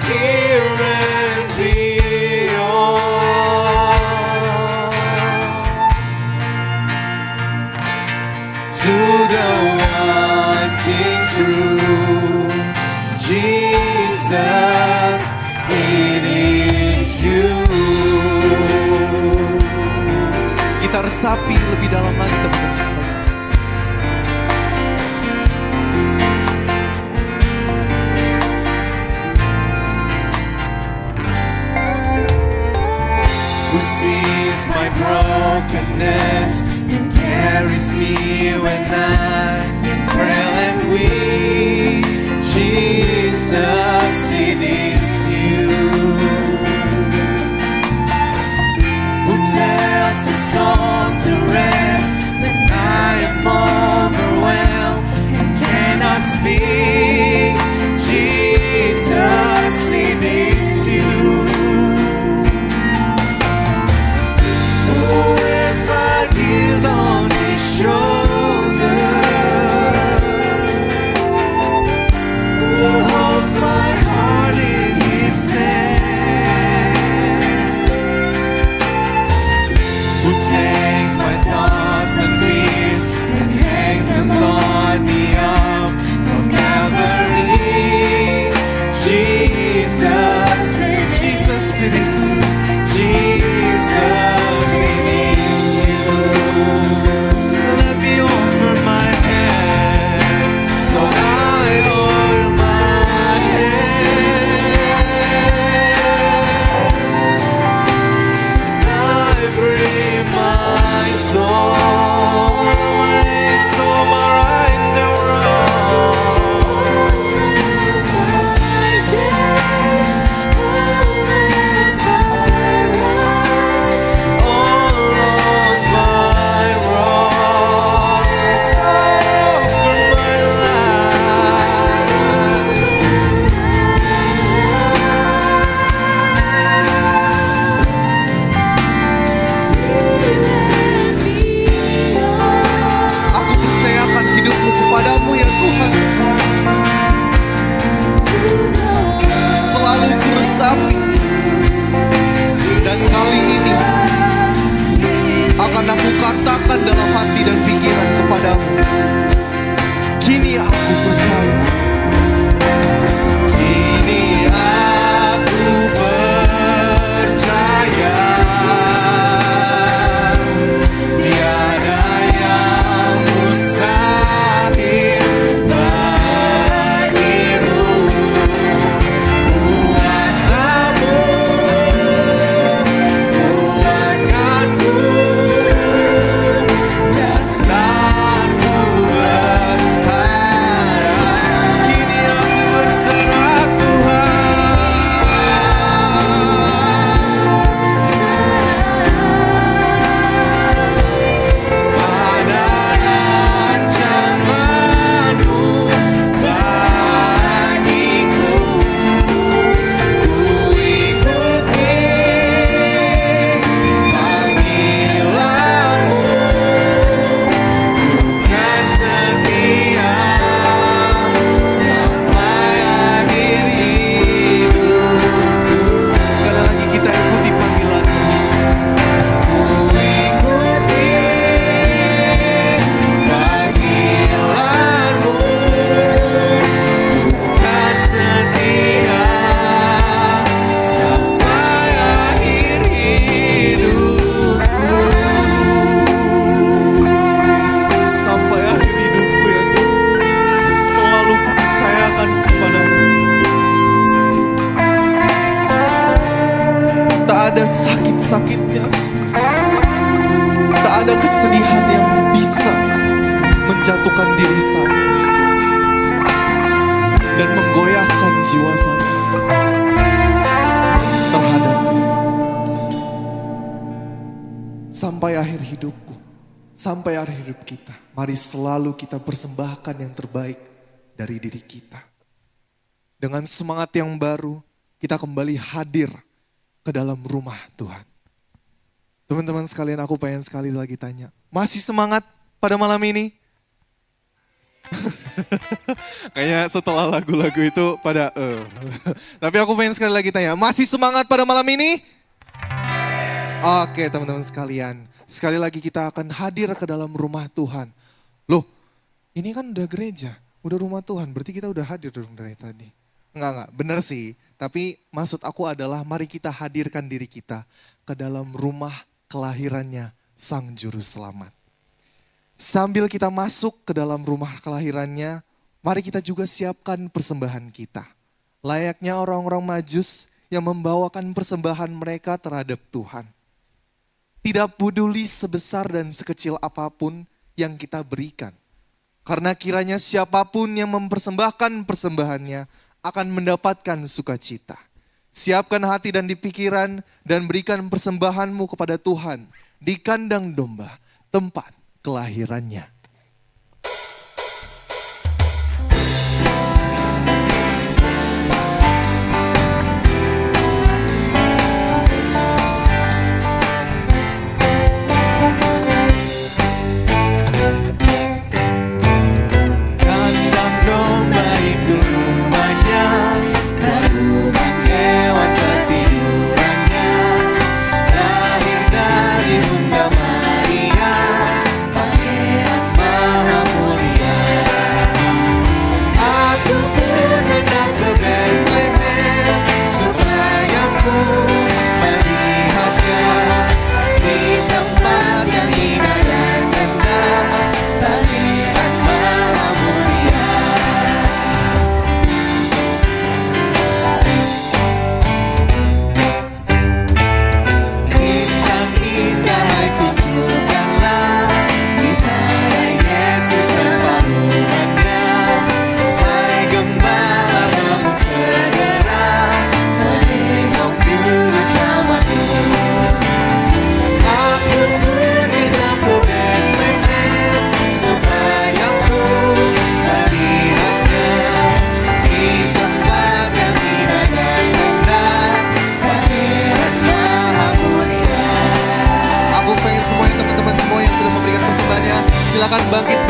here and beyond to the wanting true. Jesus, it is you. Kita resapi lebih dalam lagi teman-teman sekalian. Who sees my brokenness and carries me when I'm frail and weak. Jesus, it is you it is you. Jesus, it is you. Let me offer my hands so I oil my head. I bring my soul, my soul, my rights and wrongs. All of my wrongs, I offer my life. Aku percayakan hidupku kepadamu ya Tuhan. Selalu kuresapi, dan kali ini akan aku katakan dalam hati dan pikiran kepadamu. Kini aku percaya. Kini aku percaya. Tiada yang mustahil bagimu. Kuasamu kuatkanku, dasarku berharap. Kini aku berserah Tuhan, pada rancanganmu bagiku. Ku ikuti panggilanmu, bukan setia sampai akhir hidupku. Sekali lagi kita ikuti panggilanmu. Ku ikuti panggilanmu, bukan setia sampai akhir hidupku. Sampai akhir hidupku ya Tuhan, selalu kupercayakan kepadamu. Tak ada sakit-sakitnya, tak ada kesedihan yang bisa menjatuhkan diri saya dan menggoyahkan jiwa saya terhadapmu. Sampai akhir hidupku, sampai akhir hidup kita, mari selalu kita persembahkan yang terbaik dari diri kita. Dengan semangat yang baru, kita kembali hadir ke dalam rumah Tuhan. Teman-teman sekalian, aku pengen sekali lagi tanya, masih semangat pada malam ini? Kayaknya setelah lagu-lagu itu pada Tapi aku pengen sekali lagi tanya, masih semangat pada malam ini? Oke teman-teman sekalian, sekali lagi kita akan hadir ke dalam rumah Tuhan. Loh, ini kan udah gereja, udah rumah Tuhan, berarti kita udah hadir dong dari tadi. Enggak, benar sih. Tapi maksud aku adalah mari kita hadirkan diri kita ke dalam rumah kelahirannya Sang Juru Selamat. Sambil kita masuk ke dalam rumah kelahirannya, mari kita juga siapkan persembahan kita. Layaknya orang-orang Majus yang membawakan persembahan mereka terhadap Tuhan. Tidak peduli sebesar dan sekecil apapun yang kita berikan. Karena kiranya siapapun yang mempersembahkan persembahannya akan mendapatkan sukacita. Siapkan hati dan pikiran dan berikan persembahanmu kepada Tuhan di kandang domba, tempat kelahirannya. Lahir dari Bunda Maria, Pangeran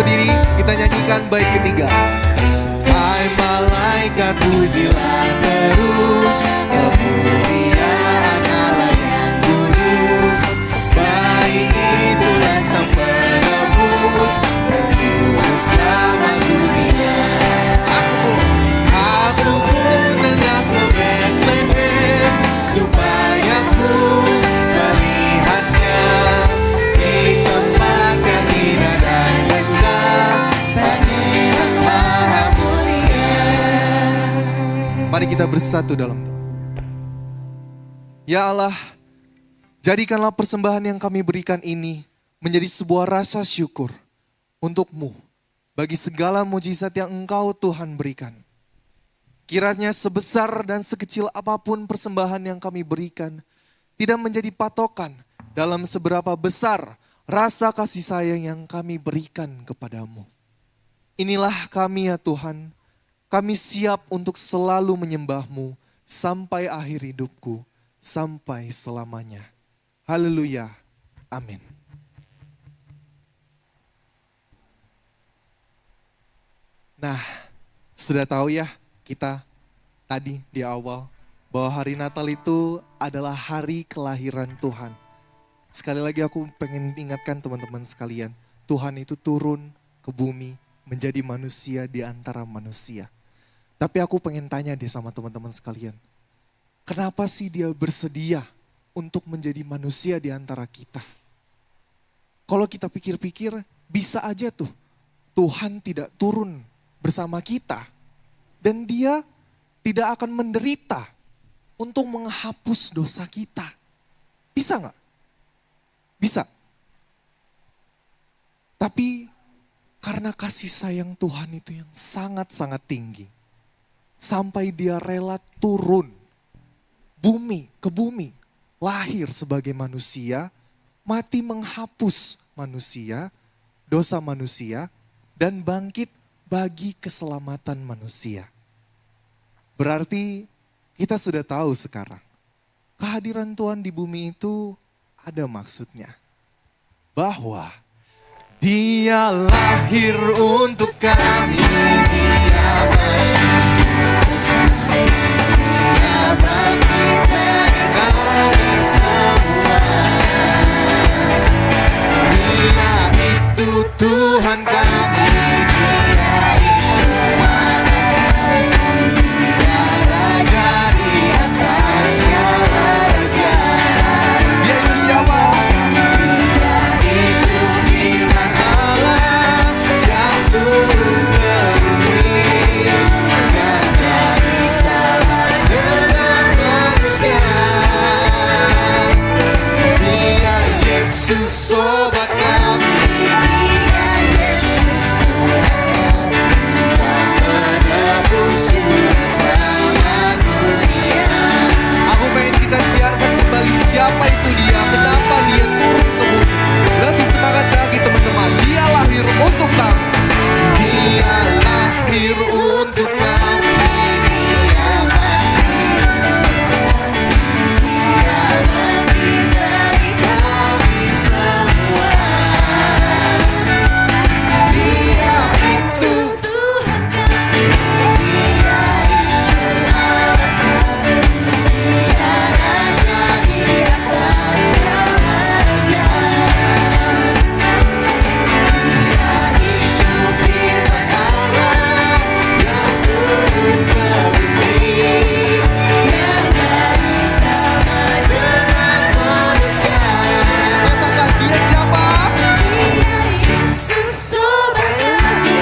berdiri, kita nyanyikan bait ketiga. Hai malaikat pujilah terus kemuliaan Allah yang kudus. Baik itulah sang penebus dan juru selamat dunia. Aku pun hendak ke Bethlehem supaya ku melihatnya di tempat yang indah dan megah, Pangeran Maha Mulia. Mari kita bersatu dalam doa. Ya Allah, jadikanlah persembahan yang kami berikan ini menjadi sebuah rasa syukur untuk-Mu bagi segala mujizat yang Engkau Tuhan berikan. Kiranya sebesar dan sekecil apapun persembahan yang kami berikan tidak menjadi patokan dalam seberapa besar rasa kasih sayang yang kami berikan kepadamu. Inilah kami ya Tuhan, kami siap untuk selalu menyembah-Mu sampai akhir hidupku, sampai selamanya. Haleluya, amin. Nah, sudah tahu ya kita tadi di awal bahwa hari Natal itu adalah hari kelahiran Tuhan. Sekali lagi aku pengen ingatkan teman-teman sekalian, Tuhan itu turun ke bumi menjadi manusia di antara manusia. Tapi aku pengen tanya deh sama teman-teman sekalian, kenapa sih dia bersedia untuk menjadi manusia di antara kita? Kalau kita pikir-pikir, bisa aja tuh Tuhan tidak turun bersama kita dan dia tidak akan menderita untuk menghapus dosa kita. Bisa nggak? Bisa. Tapi karena kasih sayang Tuhan itu yang sangat-sangat tinggi, sampai dia rela turun ke bumi, lahir sebagai manusia, mati menghapus manusia, dosa manusia, dan bangkit bagi keselamatan manusia. Berarti kita sudah tahu sekarang, kehadiran Tuhan di bumi itu ada maksudnya. Bahwa Dia lahir untuk kami, Dia bangkitkan kami semua. Dia itu Tuhan kami, Dia itu Allah kami, Dia Raja di atas segala raja. Dia itu siapa? Dia itu firman Allah yang turun ke bumi dan jadi sama dengan manusia. Dia Yesus sobat kami, Dia Yesus Tuhan kami, Sang Penebus Juru Selamat dunia. Aku pengen kita siarkan kembali siapa itu Dia, kenapa Dia turun ke bumi. Lebih semangat lagi teman-teman, Dia lahir untuk kami. Dia lahir untuk kami, Dia bangkit dari kami semua. Dia itu Tuhan kami, Dia itu Allah kami, Dia Raja di atas segala raja. Dia itu firman Allah yang turun ke bumi dan jadi sama dengan manusia. Katakan Dia siapa? Dia Yesus sobat kami,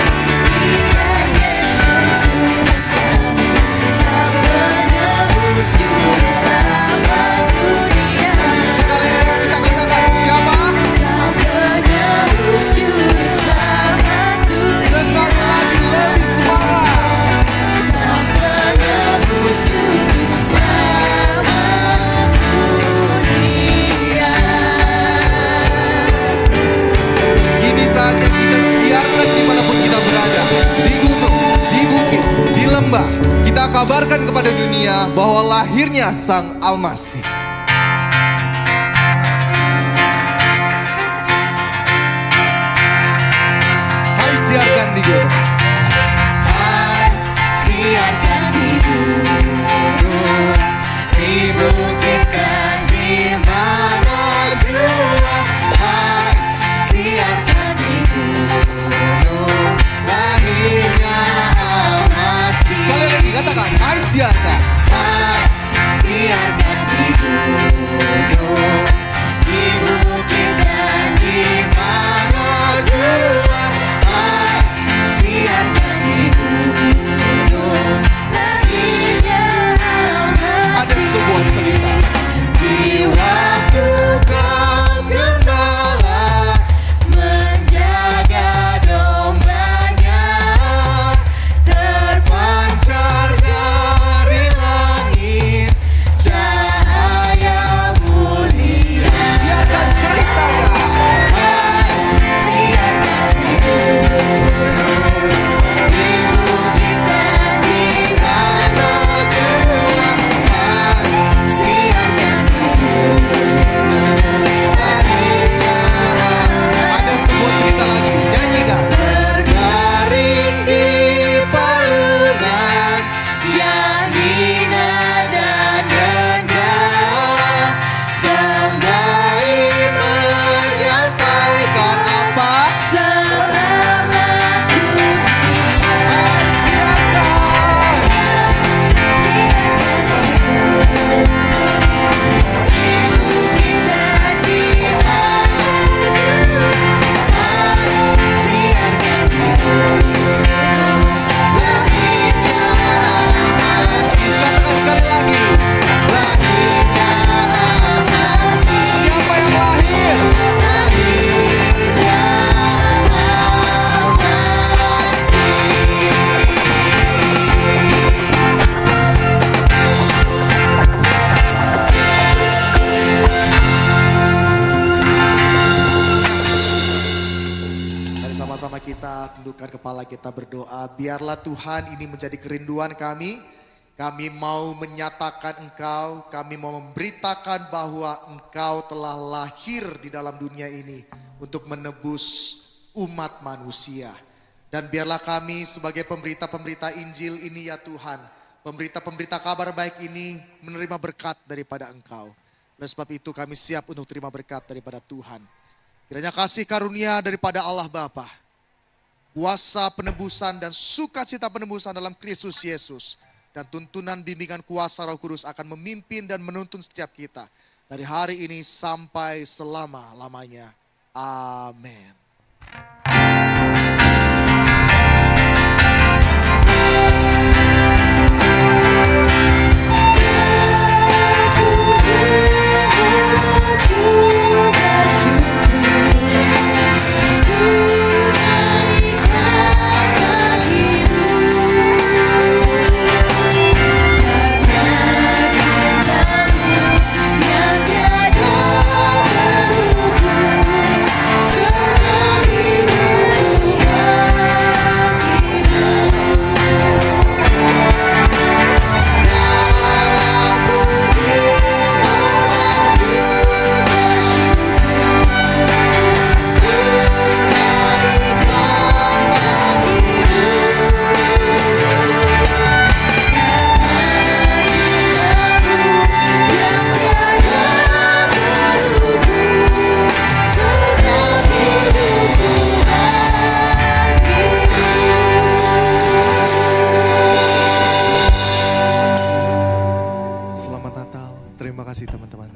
Dia Yesus Tuhan kami, Sang Penebus Juru Selamat dunia. Sekali lagi kita katakan siapa? Sang Penebus Juru Selamat dunia. Sekali lagi lebih semangat. Sang Penebus Juru Selamat dunia. Kini saatnya kita siarkan dimanapun kita berada, di gunung, di bukit, di lembah. Kita kabarkan kepada dunia bahwa lahirnya Sang Almasih. Hai kita tundukkan kepala kita berdoa. Biarlah Tuhan ini menjadi kerinduan kami. Kami mau menyatakan Engkau, kami mau memberitakan bahwa Engkau telah lahir di dalam dunia ini untuk menebus umat manusia. Dan biarlah kami sebagai pemberita-pemberita Injil ini ya Tuhan, pemberita-pemberita kabar baik ini menerima berkat daripada Engkau. Oleh sebab itu kami siap untuk terima berkat daripada Tuhan. Kiranya kasih karunia daripada Allah Bapa, kuasa penebusan dan sukacita penebusan dalam Kristus Yesus, dan tuntunan bimbingan kuasa Roh Kudus akan memimpin dan menuntun setiap kita dari hari ini sampai selama-lamanya. Amin.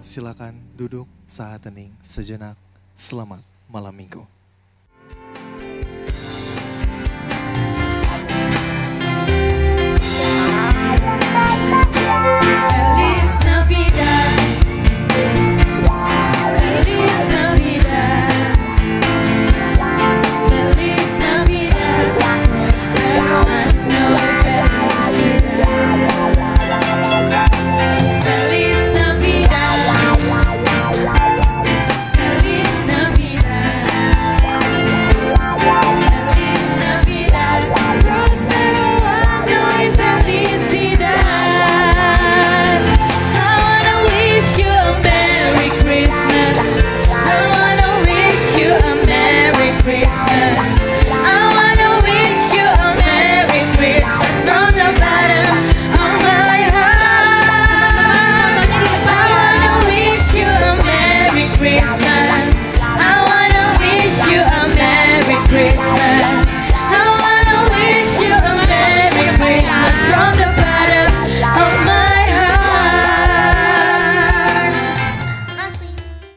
Silakan duduk saat hening sejenak. Selamat malam minggu.